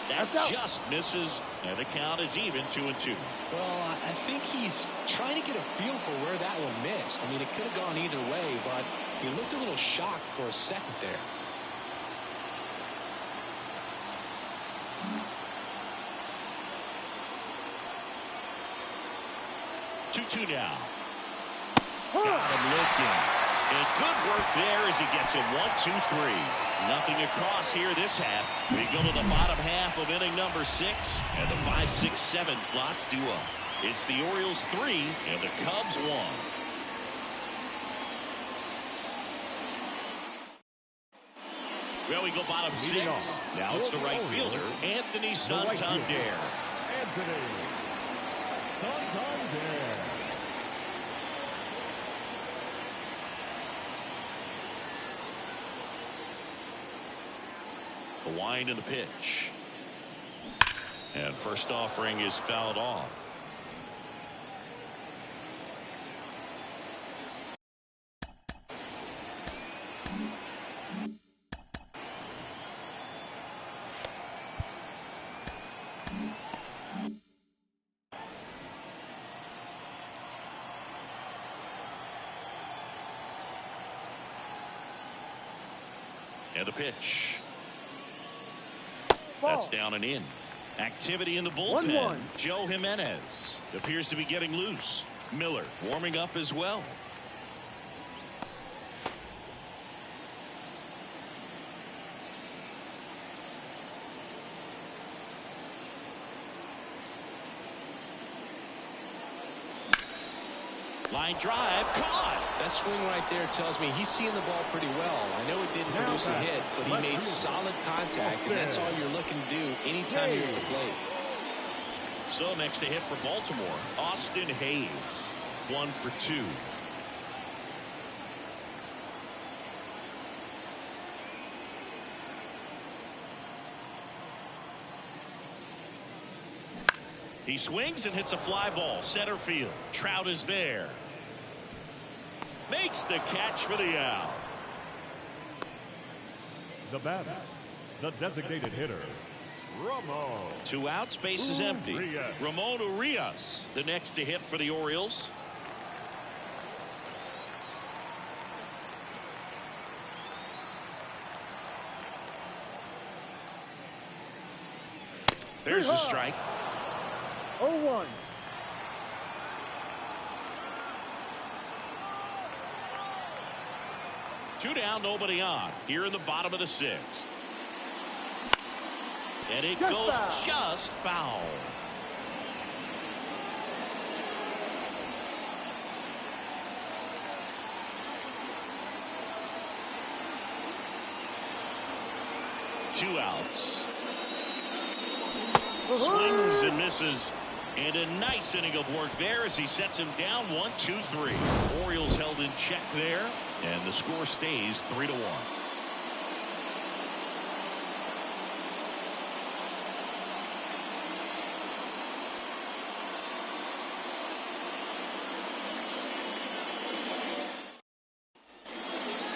That just misses, and the count is even 2-2. Well, I think he's trying to get a feel for where that one missed. I mean, it could have gone either way, but he looked a little shocked for a second there. 2-2 now. Got him looking. And good work there as he gets him 1-2-3. Nothing across here this half. We go to the bottom half of inning number 6, and the 5, 6, 7 slots do up. It's the Orioles 3 and the Cubs 1. Well, we go bottom 6. Now it's the right fielder, Anthony Santander. Anthony Santander. The wind and the pitch. And first offering is fouled off. And the pitch. That's down and in. Activity in the bullpen. 1-1. Joe Jimenez appears to be getting loose. Miller warming up as well. Line drive, caught. That swing right there tells me he's seeing the ball pretty well. I know it didn't produce a hit, but he made solid contact, and that's all you're looking to do anytime you're at the plate. So next to hit for Baltimore, Austin Hayes, 1 for 2. He swings and hits a fly ball center field. Trout is there. Makes the catch for the out. The batter, the designated hitter, Ramon. 2 outs, base is empty. Ramon Urias, the next to hit for the Orioles. There's the strike. 0-1. Two down, nobody on. Here in the bottom of the 6th. And it goes just foul. Two outs. Swings and misses. And a nice inning of work there as he sets him down 1-2-3. Orioles held in check there, and the score stays 3-1.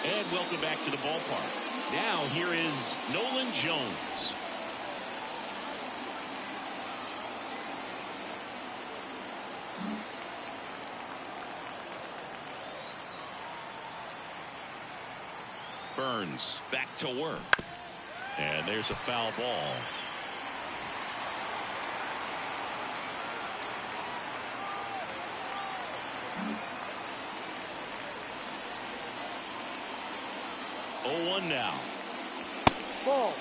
And welcome back to the ballpark. Now here is Nolan Jones. Burns back to work. And there's a foul ball. Oh, 1 now. Ball.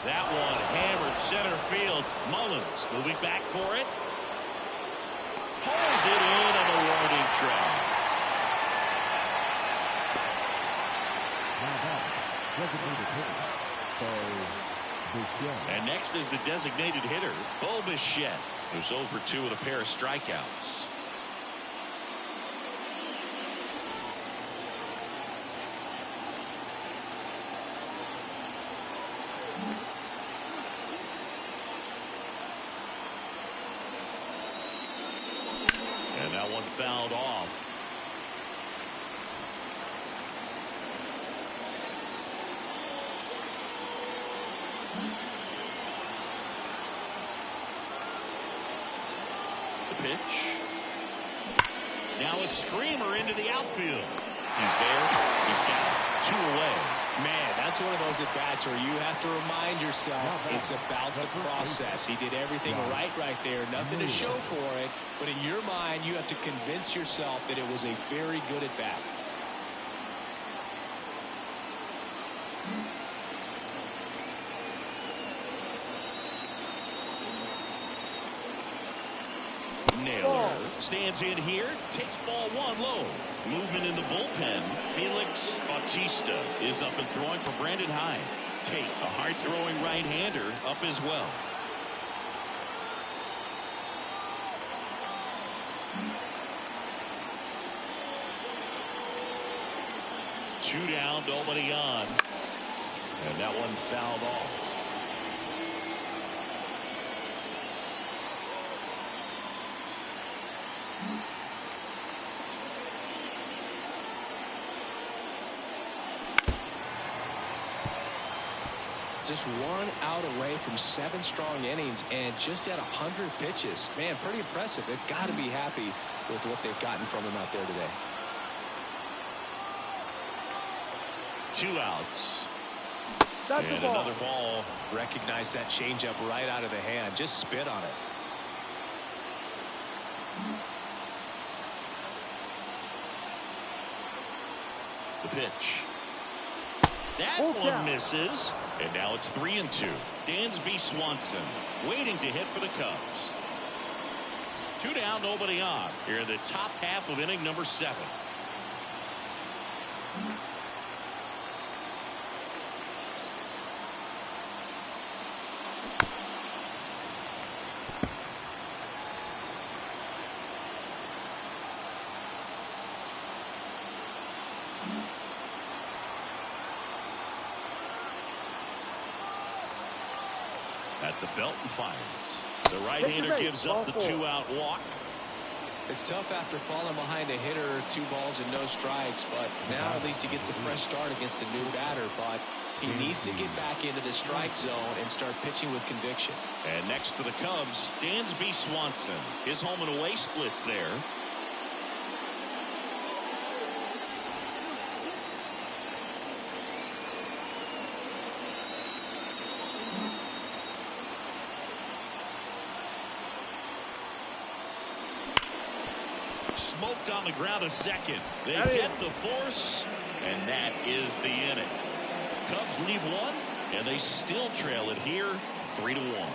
That one hammered center field. Mullins moving back for it. Pulls it in on a warning track. And next is the designated hitter, Bo Bichette, who's 0 for 2 with a pair of strikeouts. And that one fouled off. The pitch. Now a screamer into the outfield. He's there. He's got 2 away. Man, that's one of those at-bats where you have to remind yourself it's about the process. He did everything right there. Nothing to show for it. But in your mind, you have to convince yourself that it was a very good at-bat. Naylor stands in here, takes ball 1 low. Movement in the bullpen. Felix Bautista is up and throwing for Brandon Hyde. Tate, a hard-throwing right-hander, up as well. Two down, nobody on. And that one fouled off. Just 1 out away from 7 strong innings and just at 100 pitches. Man, pretty impressive. They've got to be happy with what they've gotten from him out there today. 2 outs. That's and the ball. Another ball. Recognize that changeup right out of the hand. Just spit on it. The pitch. That one misses. And now it's 3-2. Dansby Swanson waiting to hit for the Cubs. 2 down, nobody on. Here in the top half of inning number 7. At the belt and fires. The right-hander gives up the 2-out walk. It's tough after falling behind a hitter, 2 balls and no strikes, but now at least he gets a fresh start against a new batter. But he needs to get back into the strike zone and start pitching with conviction. And next for the Cubs, Dansby Swanson. His home and away splits there. Smoked on the ground a second. They get the force, and that is the inning. Cubs leave 1, and they still trail it here 3-1.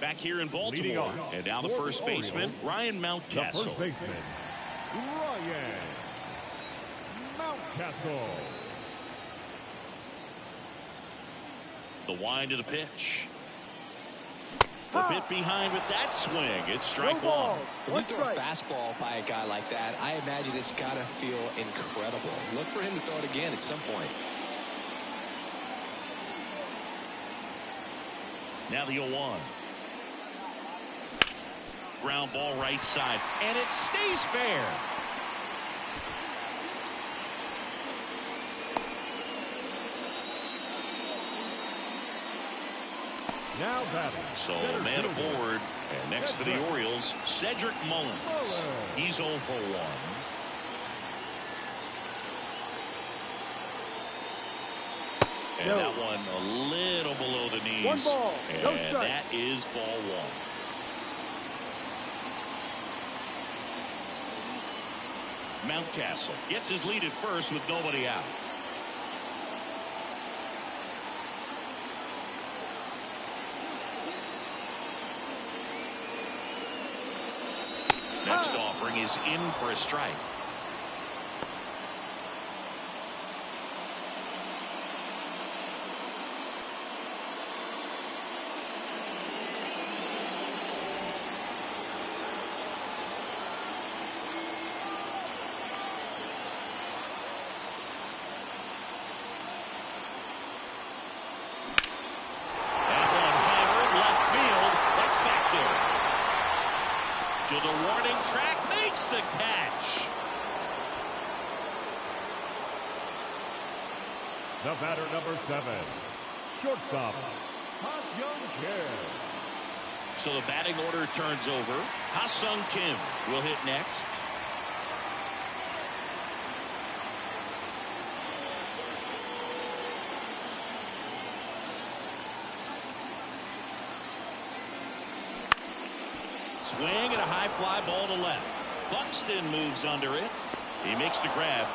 Back here in Baltimore, and now the first baseman, Ryan Mountcastle. The first baseman, Ryan Mountcastle. The wind of the pitch. A bit behind with that swing. It's strike 1. When you throw a fastball by a guy like that, I imagine it's got to feel incredible. Look for him to throw it again at some point. Now the 0-1. Ground ball right side, and it stays fair. Now batting. So a man aboard, and next for the Orioles, Cedric Mullins. He's 0 for 1. And that one a little below the knees. 1 ball, no strike. And that is ball 1. Mountcastle gets his lead at first with nobody out. Next offering is in for a strike. To the warning track, makes the catch. The batter, number 7, shortstop, Ha-Seong Kim. So the batting order turns over. Ha-Seong Kim will hit next. Swing and a high fly ball to left. Buxton moves under it. He makes the grab.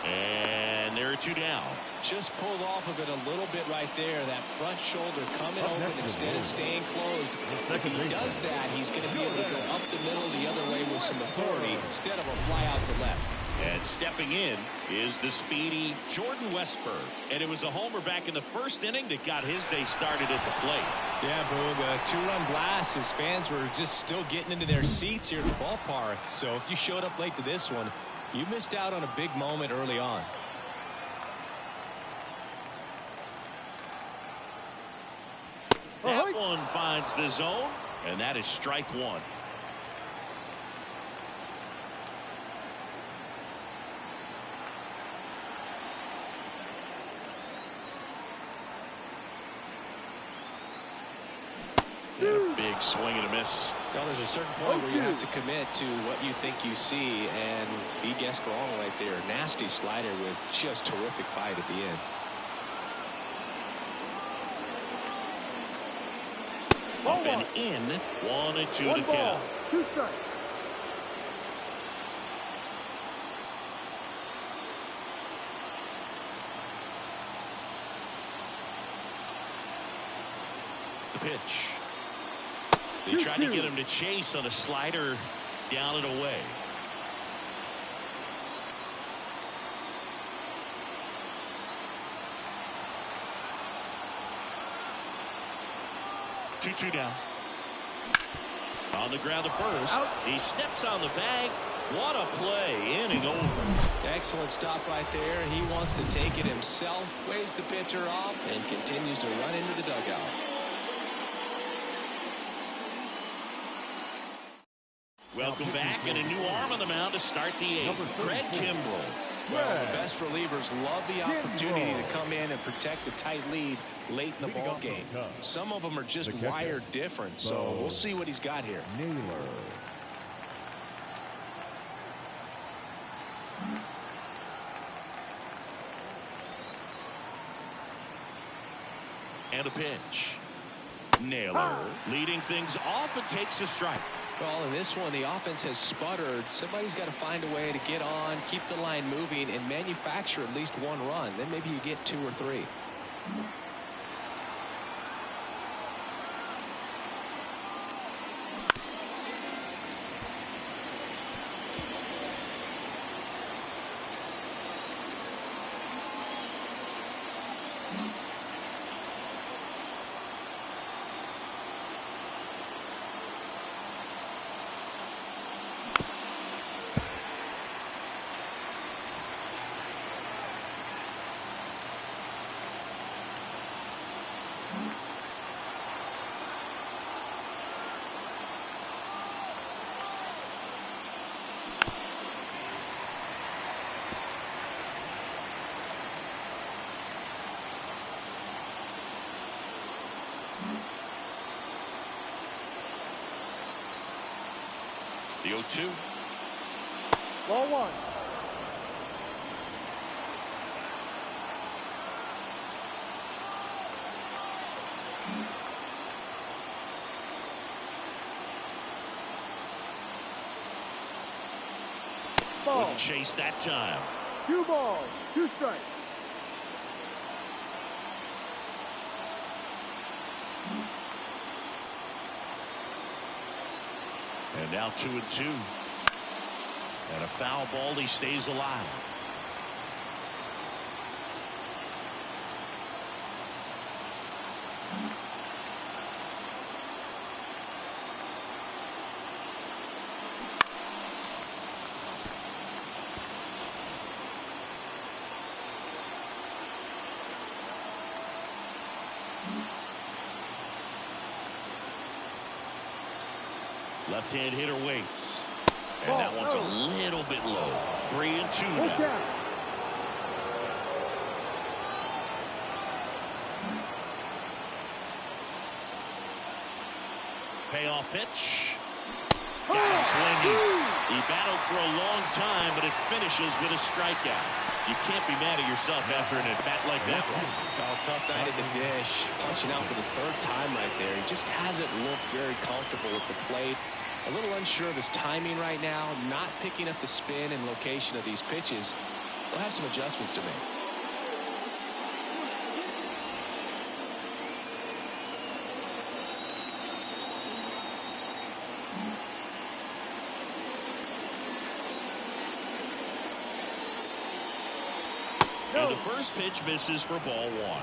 And there are 2 down. Just pulled off of it a little bit right there. That front shoulder coming open instead of staying closed. If he does that, he's going to be able to go up the middle the other way with some authority instead of a fly out to left. And stepping in is the speedy Jordan Westburg. And it was a homer back in the first inning that got his day started at the plate. Yeah, Boog, a 2-run blast. His fans were just still getting into their seats here at the ballpark. So if you showed up late to this one, you missed out on a big moment early on. That one finds the zone, and that is strike 1. And a big swing and a miss. Well, there's a certain point where you have to commit to what you think you see, and he guessed wrong right there. Nasty slider with just terrific bite at the end. Up and in. 1-2 to count. 2 strikes. The pitch. They tried to get him to chase on a slider down and away. Two down. On the ground to first. Out. He steps on the bag. What a play. Inning over. Excellent stop right there. He wants to take it himself. Waves the pitcher off and continues to run into the dugout. Welcome back, and a new arm on the mound to start the 8th. Craig Kimbrell. Well, the best relievers love the opportunity to come in and protect a tight lead late in the ball game. Some of them are just wired different, so we'll see what he's got here. And a pitch. Naylor leading things off and takes a strike. Well, in this one, the offense has sputtered. Somebody's got to find a way to get on, keep the line moving, and manufacture at least one run. Then maybe you get 2 or 3. The 0-2. Ball 1. Ball. Wouldn't chase that time. 2 balls, 2 strikes. And now 2-2. And a foul ball. He stays alive. Left-hand hitter waits. And that one's a little bit low. 3-2 now. Payoff pitch. Got him swinging. He battled for a long time, but it finishes with a strikeout. You can't be mad at yourself after an at-bat like that one. Well, tough night at the dish. Punching out for the 3rd time right there. He just hasn't looked very comfortable with the plate. A little unsure of his timing right now, not picking up the spin and location of these pitches. They'll have some adjustments to make. And the first pitch misses for ball 1.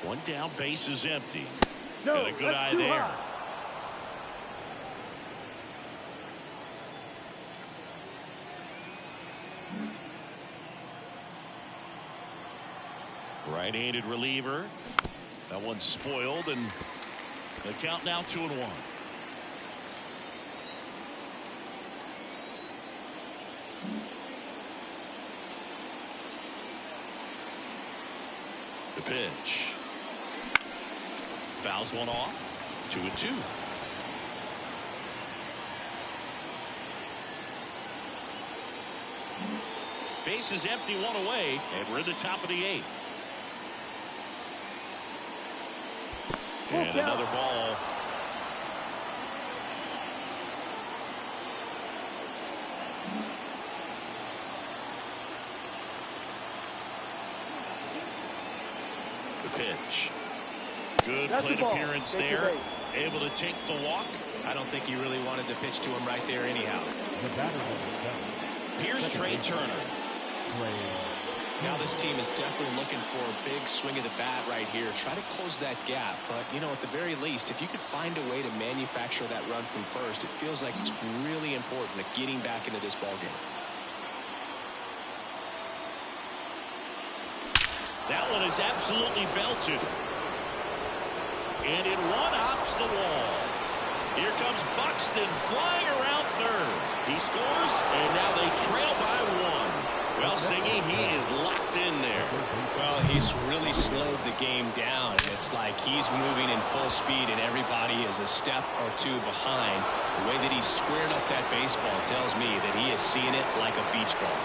One down, base is empty. No, and a good eye there. High. Right-handed reliever. That one's spoiled, and the count now 2-1. The pitch. Fouls one off. 2-2. Base is empty, one away, and we're at the top of the 8th. And another ball. The pitch. Good plate appearance there. Able to take the walk. I don't think he really wanted to pitch to him right there anyhow. Here's Trey Turner. Now this team is definitely looking for a big swing of the bat right here. Try to close that gap. But, you know, at the very least, if you could find a way to manufacture that run from first, it feels like it's really important to getting back into this ballgame. That one is absolutely belted. And it one-hops the wall. Here comes Buxton flying around third. He scores, and now they trail by 1. Well, Singy, he is locked in there. Well, he's really slowed the game down. It's like he's moving in full speed, and everybody is a step or two behind. The way that he squared up that baseball tells me that he is seeing it like a beach ball.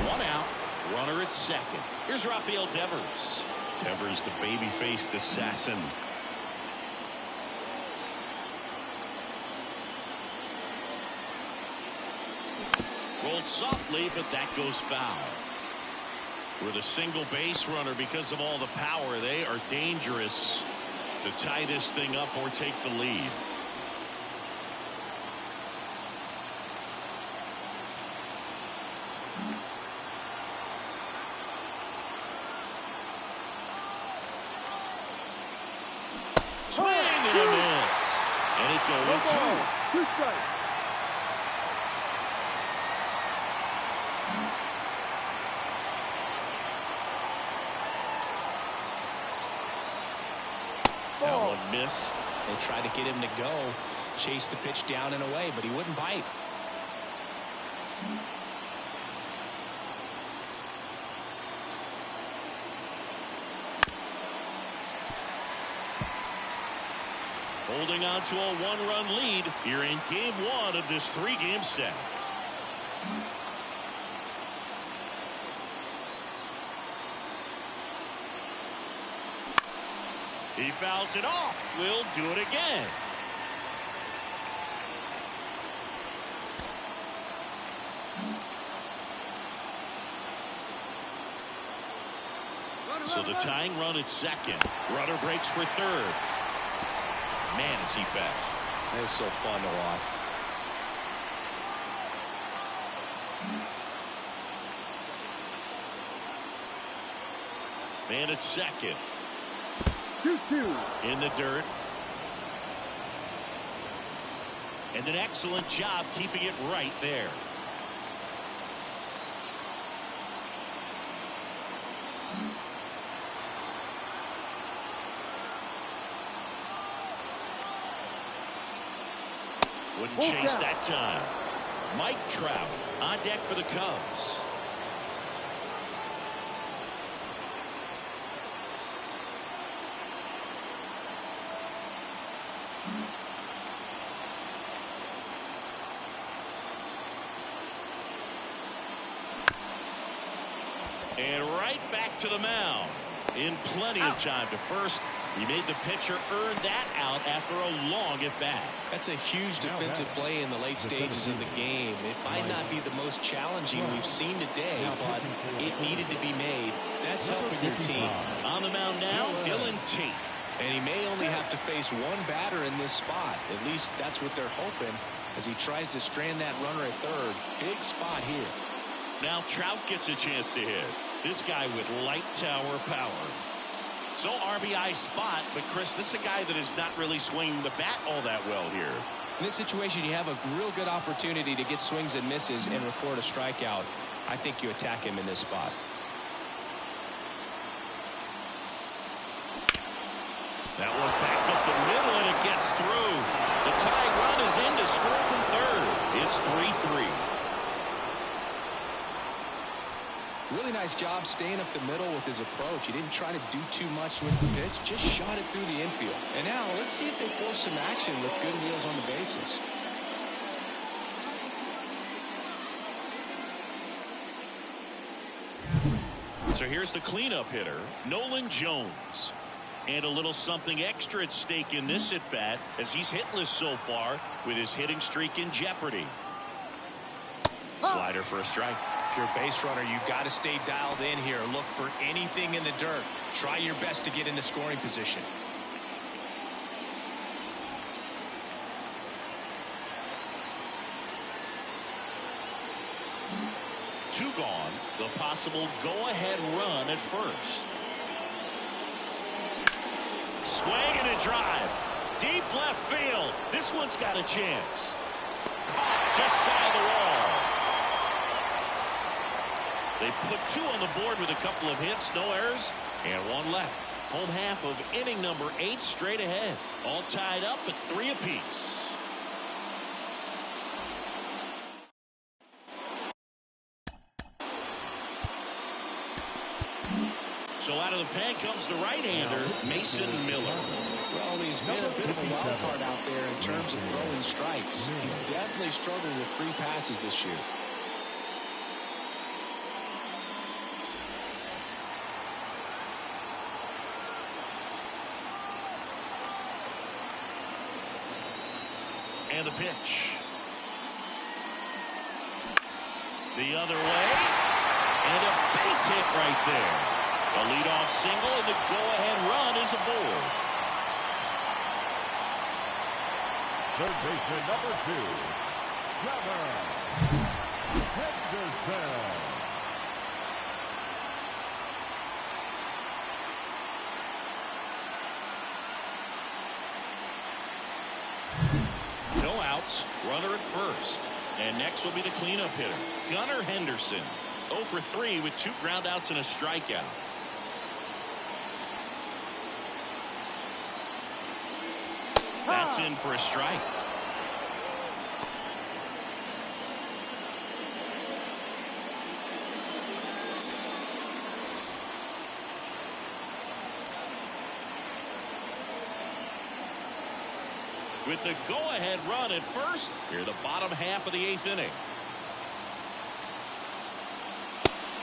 1 out, runner at second. Here's Rafael Devers. Devers, the baby-faced assassin. Rolled softly, but that goes foul. With a single base runner, because of all the power, they are dangerous to tie this thing up or take the lead. Swing and a miss. And it's 0-2. 2 strikes. That one missed. They tried to get him to go, chase the pitch down and away, but he wouldn't bite. Holding on to a 1-run lead here in game 1 of this 3-game set. He fouls it off. We'll do it again. So the tying run at second. Runner breaks for third. Man, is he fast. It's so fun to watch. Man at second. 2-2. In the dirt. And an excellent job keeping it right there. Wouldn't chase that time. Mike Trout on deck for the Cubs. And right back to the mound. In plenty of time to first. He made the pitcher earn that out after a long at-bat. That's a huge defensive play in the late stages of the game. It might not be the most challenging we've seen today, but it needed to be made. That's helping your team. On the mound now, Dylan Tate. And he may only have to face one batter in this spot. At least that's what they're hoping as he tries to strand that runner at third. Big spot here. Now Trout gets a chance to hit. This guy with light tower power. So RBI spot, but Chris, this is a guy that is not really swinging the bat all that well here. In this situation, you have a real good opportunity to get swings and misses and record a strikeout. I think you attack him in this spot. That one backed up the middle, and it gets through. The tying run is in to score from third. It's 3-3. Really nice job staying up the middle with his approach. He didn't try to do too much with the pitch, just shot it through the infield. And now let's see if they force some action with good wheels on the bases. So here's the cleanup hitter, Nolan Jones. And a little something extra at stake in this at-bat as he's hitless so far with his hitting streak in jeopardy. Slider for a strike. If you're a base runner, you've got to stay dialed in here. Look for anything in the dirt. Try your best to get into scoring position. Two gone. The possible go-ahead run at first. Swing and a drive. Deep left field. This one's got a chance. Just shy of the wall. They put two on the board with a couple of hits, no errors, and one left. Home half of inning number 8 straight ahead. All tied up at 3 apiece. So out of the pen comes the right-hander, Mason Miller. Well, he's been a bit of a wild card out there in terms of throwing strikes. He's definitely struggled with free passes this year. And the pitch. The other way. And a base hit right there. A leadoff single, and the go-ahead run is aboard. Third baseman number 2, Trevor Henderson. No outs, runner at first. And next will be the cleanup hitter, Gunnar Henderson. 0 for 3 with 2 groundouts and a strikeout. That's in for a strike. With the go-ahead run at first, here the bottom half of the 8th inning.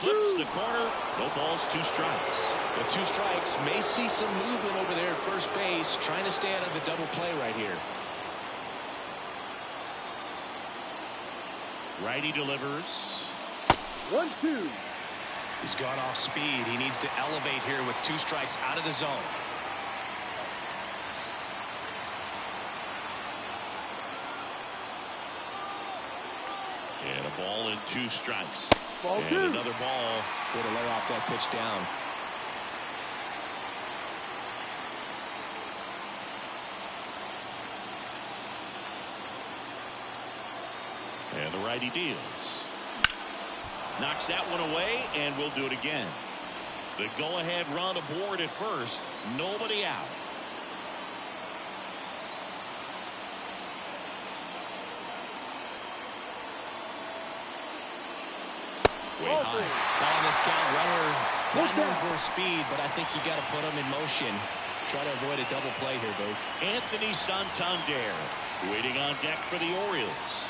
Flips the corner. No balls, 2 strikes. The 2 strikes may see some movement over there at first base, trying to stay out of the double play right here. Righty delivers. 1-2. He's gone off speed. He needs to elevate here with 2 strikes out of the zone. And a ball and 2 strikes. Ball and 2. Another ball. Way to lay off that pitch down. And the righty deals. Knocks that one away, and we'll do it again. The go-ahead run aboard at first. Nobody out. Way high. Now on this count, runner not known for his speed, but I think you got to put him in motion. Try to avoid a double play here, Boo. Anthony Santander waiting on deck for the Orioles.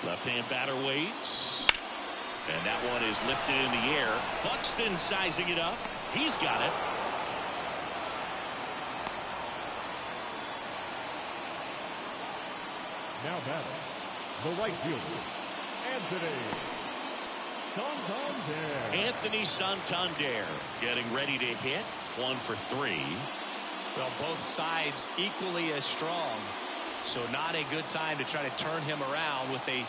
Left-hand batter waits. And that one is lifted in the air. Buxton sizing it up. He's got it. Now batting, the right fielder, Anthony Santander. Anthony Santander getting ready to hit. 1 for 3. Well, both sides equally as strong. So not a good time to try to turn him around with a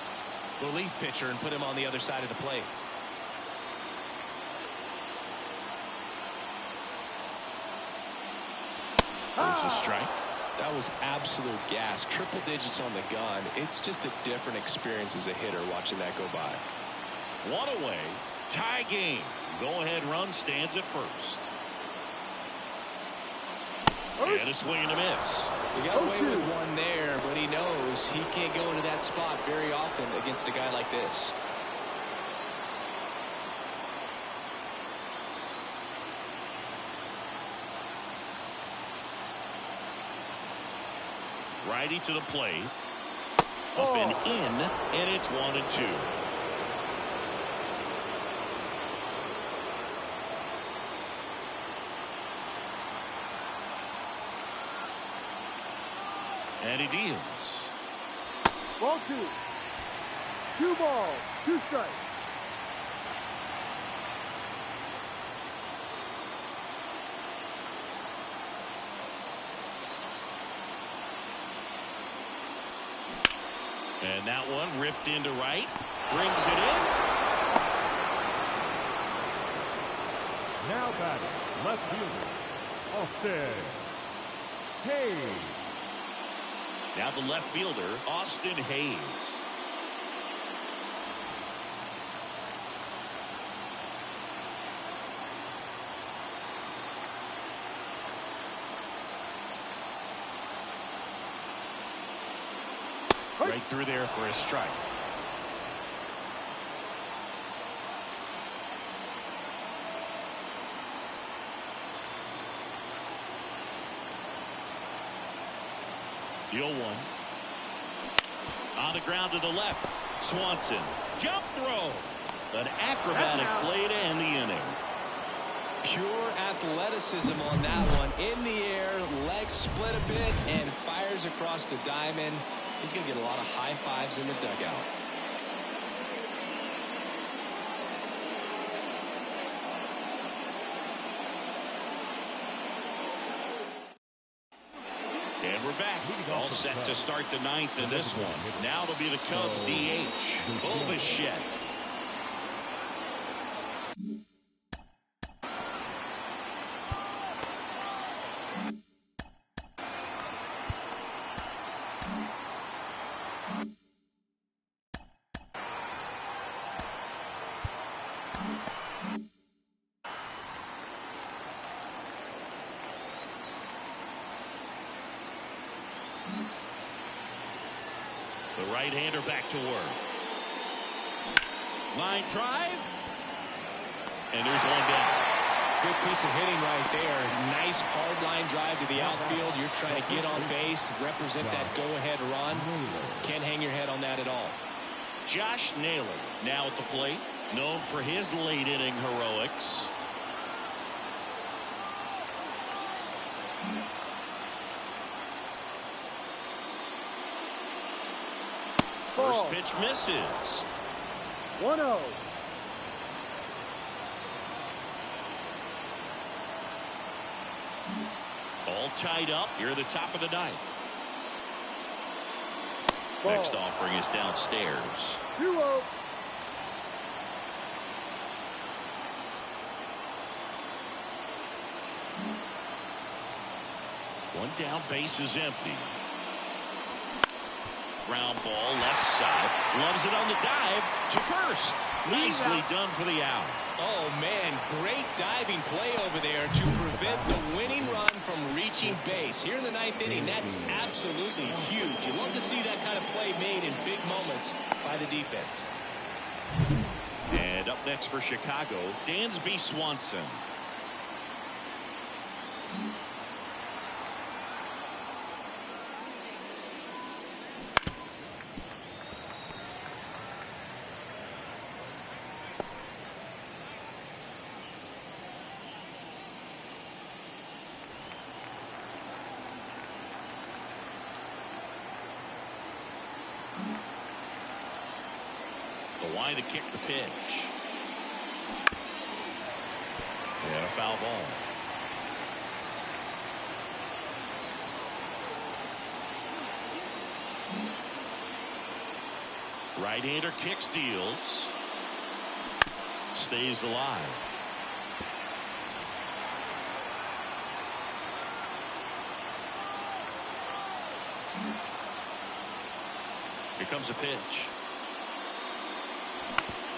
relief pitcher and put him on the other side of the plate. There's a strike. That was absolute gas. Triple digits on the gun. It's just a different experience as a hitter watching that go by. 1 away. Tie game. Go-ahead run stands at first. And a swing and a miss. He got away with one there, but he knows he can't go into that spot very often against a guy like this. Righty to the plate. Up and in, and it's 1-2. And he deals. Ball 2. 2 balls, 2 strikes. And that one ripped into right. Brings it in. Now batting, left fielder, Austin Hayes. Now the left fielder, Austin Hayes. Right through there for a strike. The 0-1. On the ground to the left. Swanson. Jump throw. An acrobatic play to end the inning. Pure athleticism on that one. In the air, legs split a bit, and fires across the diamond. He's going to get a lot of high fives in the dugout. And we're back. All set to start the 9th in this one. Now it'll be the Cubs DH, Bichette. The right-hander back to work. Line drive. And there's one down. Good piece of hitting right there. Nice hard line drive to the outfield. You're trying to get on base, represent that go-ahead run. Can't hang your head on that at all. Josh Naylor now at the plate. Known for his late-inning heroics. First pitch misses. 1-0. All tied up here at the top of the 9th. Ball. Next offering is downstairs. 2-0. One down, base is empty. Ground ball, left side. Loves it on the dive to first. Nicely done for the out. Oh, man, great diving play over there to prevent the winning run from reaching base. Here in the 9th inning, that's absolutely huge. You love to see that kind of play made in big moments by the defense. And up next for Chicago, Dansby Swanson. The line to kick the pitch. And a foul ball. Right-hander kicks, deals. Stays alive. Here comes a pitch.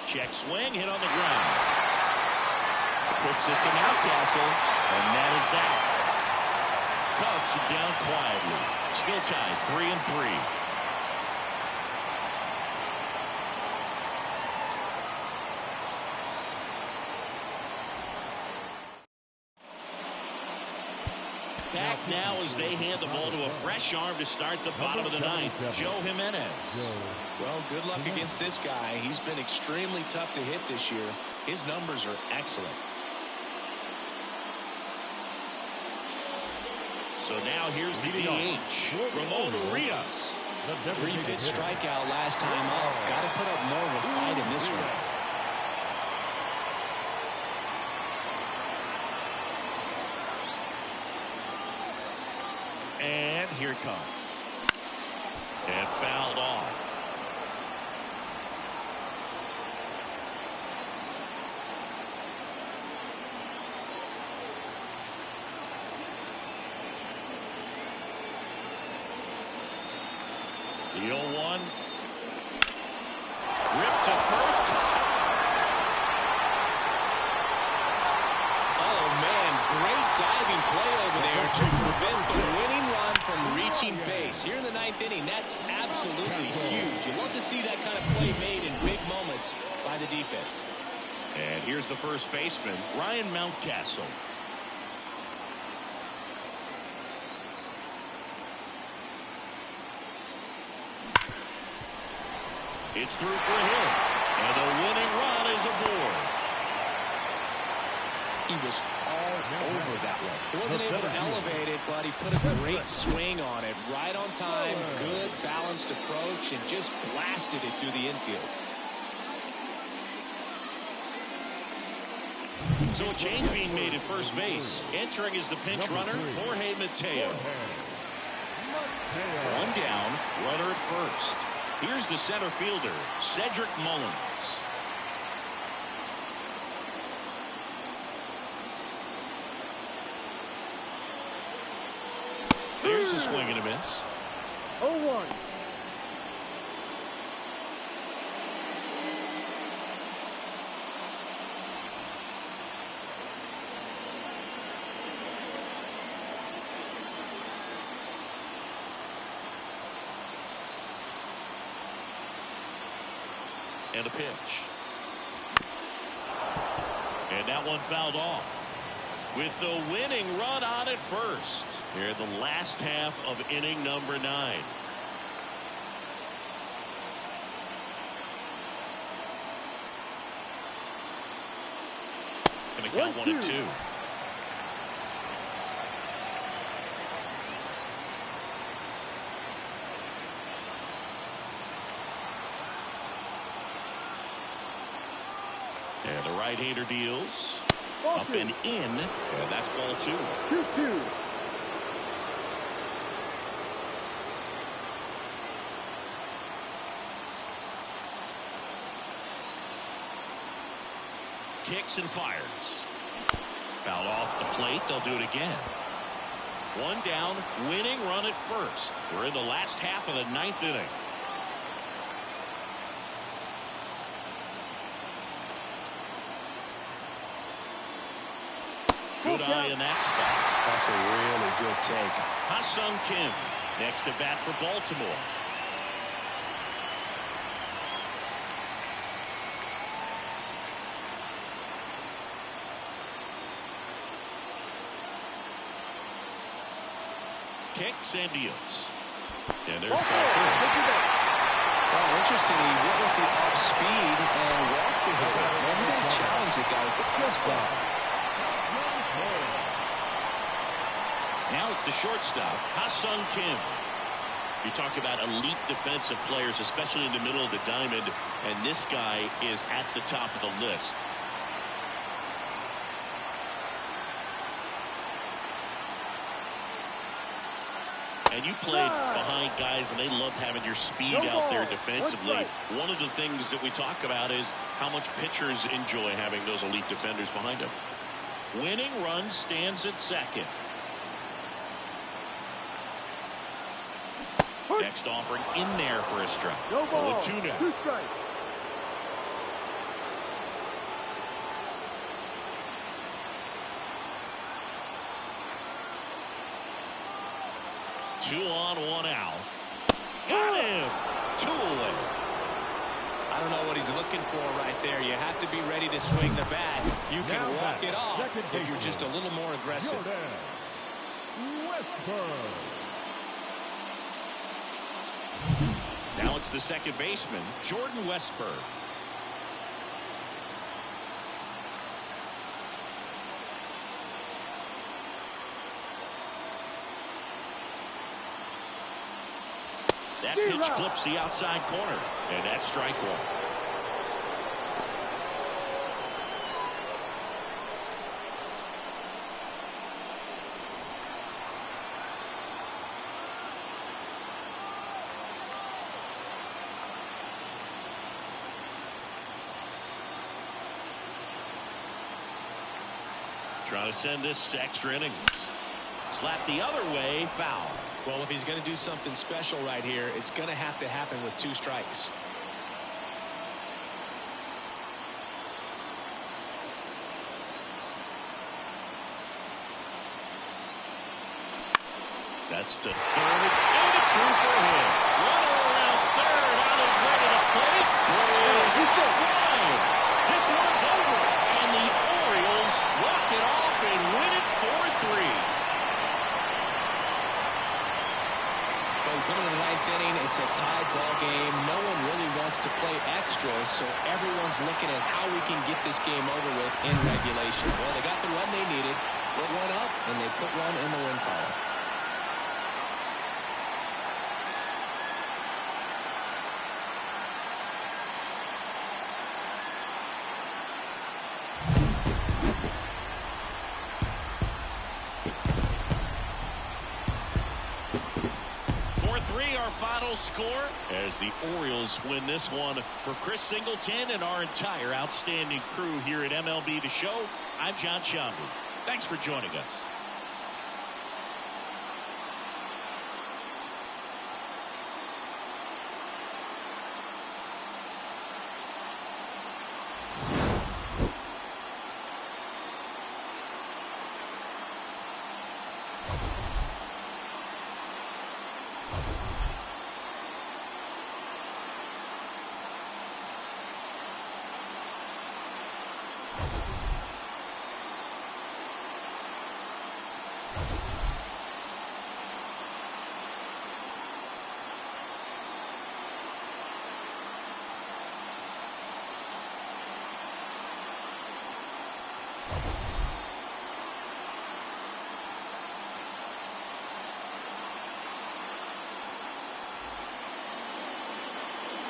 Check swing, hit on the ground. Puts it to Mountcastle, and that is that. Cubs are down quietly. Still tied 3-3. back now as they hand the ball to a fresh arm to start the bottom of the ninth, Joe Jimenez. Well, good luck against this guy. He's been extremely tough to hit this year. His numbers are excellent. So now here's the DH, Ramon Urias. 3-pitch strikeout last time up. Got to put up more of a fight in this one. And here it comes. And fouled off. The 0-1. Ripped to first. Oh, man. Great diving play over there to prevent the winning run from reaching base. Here in the ninth inning, that's absolutely huge. You love to see that kind of play made in big moments by the defense. And here's the first baseman, Ryan Mountcastle. It's through for a hit, and the winning run is aboard. He was all over that one. He wasn't able to elevate it, but he put a great swing on it. Right on time, good balanced approach, and just blasted it through the infield. So a change being made at first base. Entering is the pinch runner, Jorge Mateo. One down, runner at first. Here's the center fielder, Cedric Mullins. There's a swing and a miss. 0-1. And a pitch. And that one fouled off. With the winning run on at first. Here in the last half of inning number 9. Gonna count 1-2. And the right-hander deals. Up and in. And that's ball 2. 2-2. Kicks and fires. Fouled off the plate. They'll do it again. One down. Winning run at first. We're in the last half of the 9th inning. Good eye in that spot. That's a really good take. Ha-Sung Kim next to bat for Baltimore. Kicks and deals. And there's ball 4. Well, interesting. He went with the off speed and walked the hitter. And he didn't challenge the guy with the fastball. Now it's the shortstop, Ha-Sung Kim. You talk about elite defensive players, especially in the middle of the diamond, and this guy is at the top of the list. And you played behind guys, and they love having your speed out there defensively. One of the things that we talk about is how much pitchers enjoy having those elite defenders behind them. Winning run stands at second. Next offering in there for a strike. No ball. 0-2 now. 2 strikes. Two on, 1 out. Got him. 2 away. I don't know what he's looking for right there. You have to be ready to swing the bat. You can walk it off if you're just a little more aggressive. Westberg. Now it's the second baseman, Jordan Westberg. That pitch clips the outside corner, and that's strike one. Trying to send this to extra innings. Slap the other way, foul. Well, if he's going to do something special right here, it's going to have to happen with 2 strikes. That's to third, and it's through for a hit. Runner around third, on his way to the plate. Orioles flying. This one's over, and the Orioles walk it off and win it 4-3. Coming in the 9th inning, it's a tied ball game. No one really wants to play extras, so everyone's looking at how we can get this game over with in regulation. Well, they got the run they needed, put one up, and they put one in the win column. Our final score as the Orioles win this one. For Chris Singleton and our entire outstanding crew here at MLB The Show, I'm John Shambu. Thanks for joining us.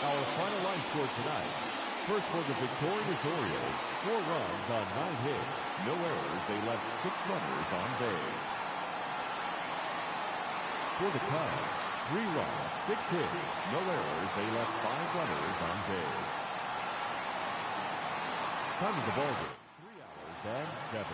Our final line score tonight. First for the victorious Orioles, 4 runs on 9 hits. No errors. They left 6 runners on base. For the Cubs, 3 runs, 6 hits. No errors. They left 5 runners on base. Time of the ball game, 3 hours and 7.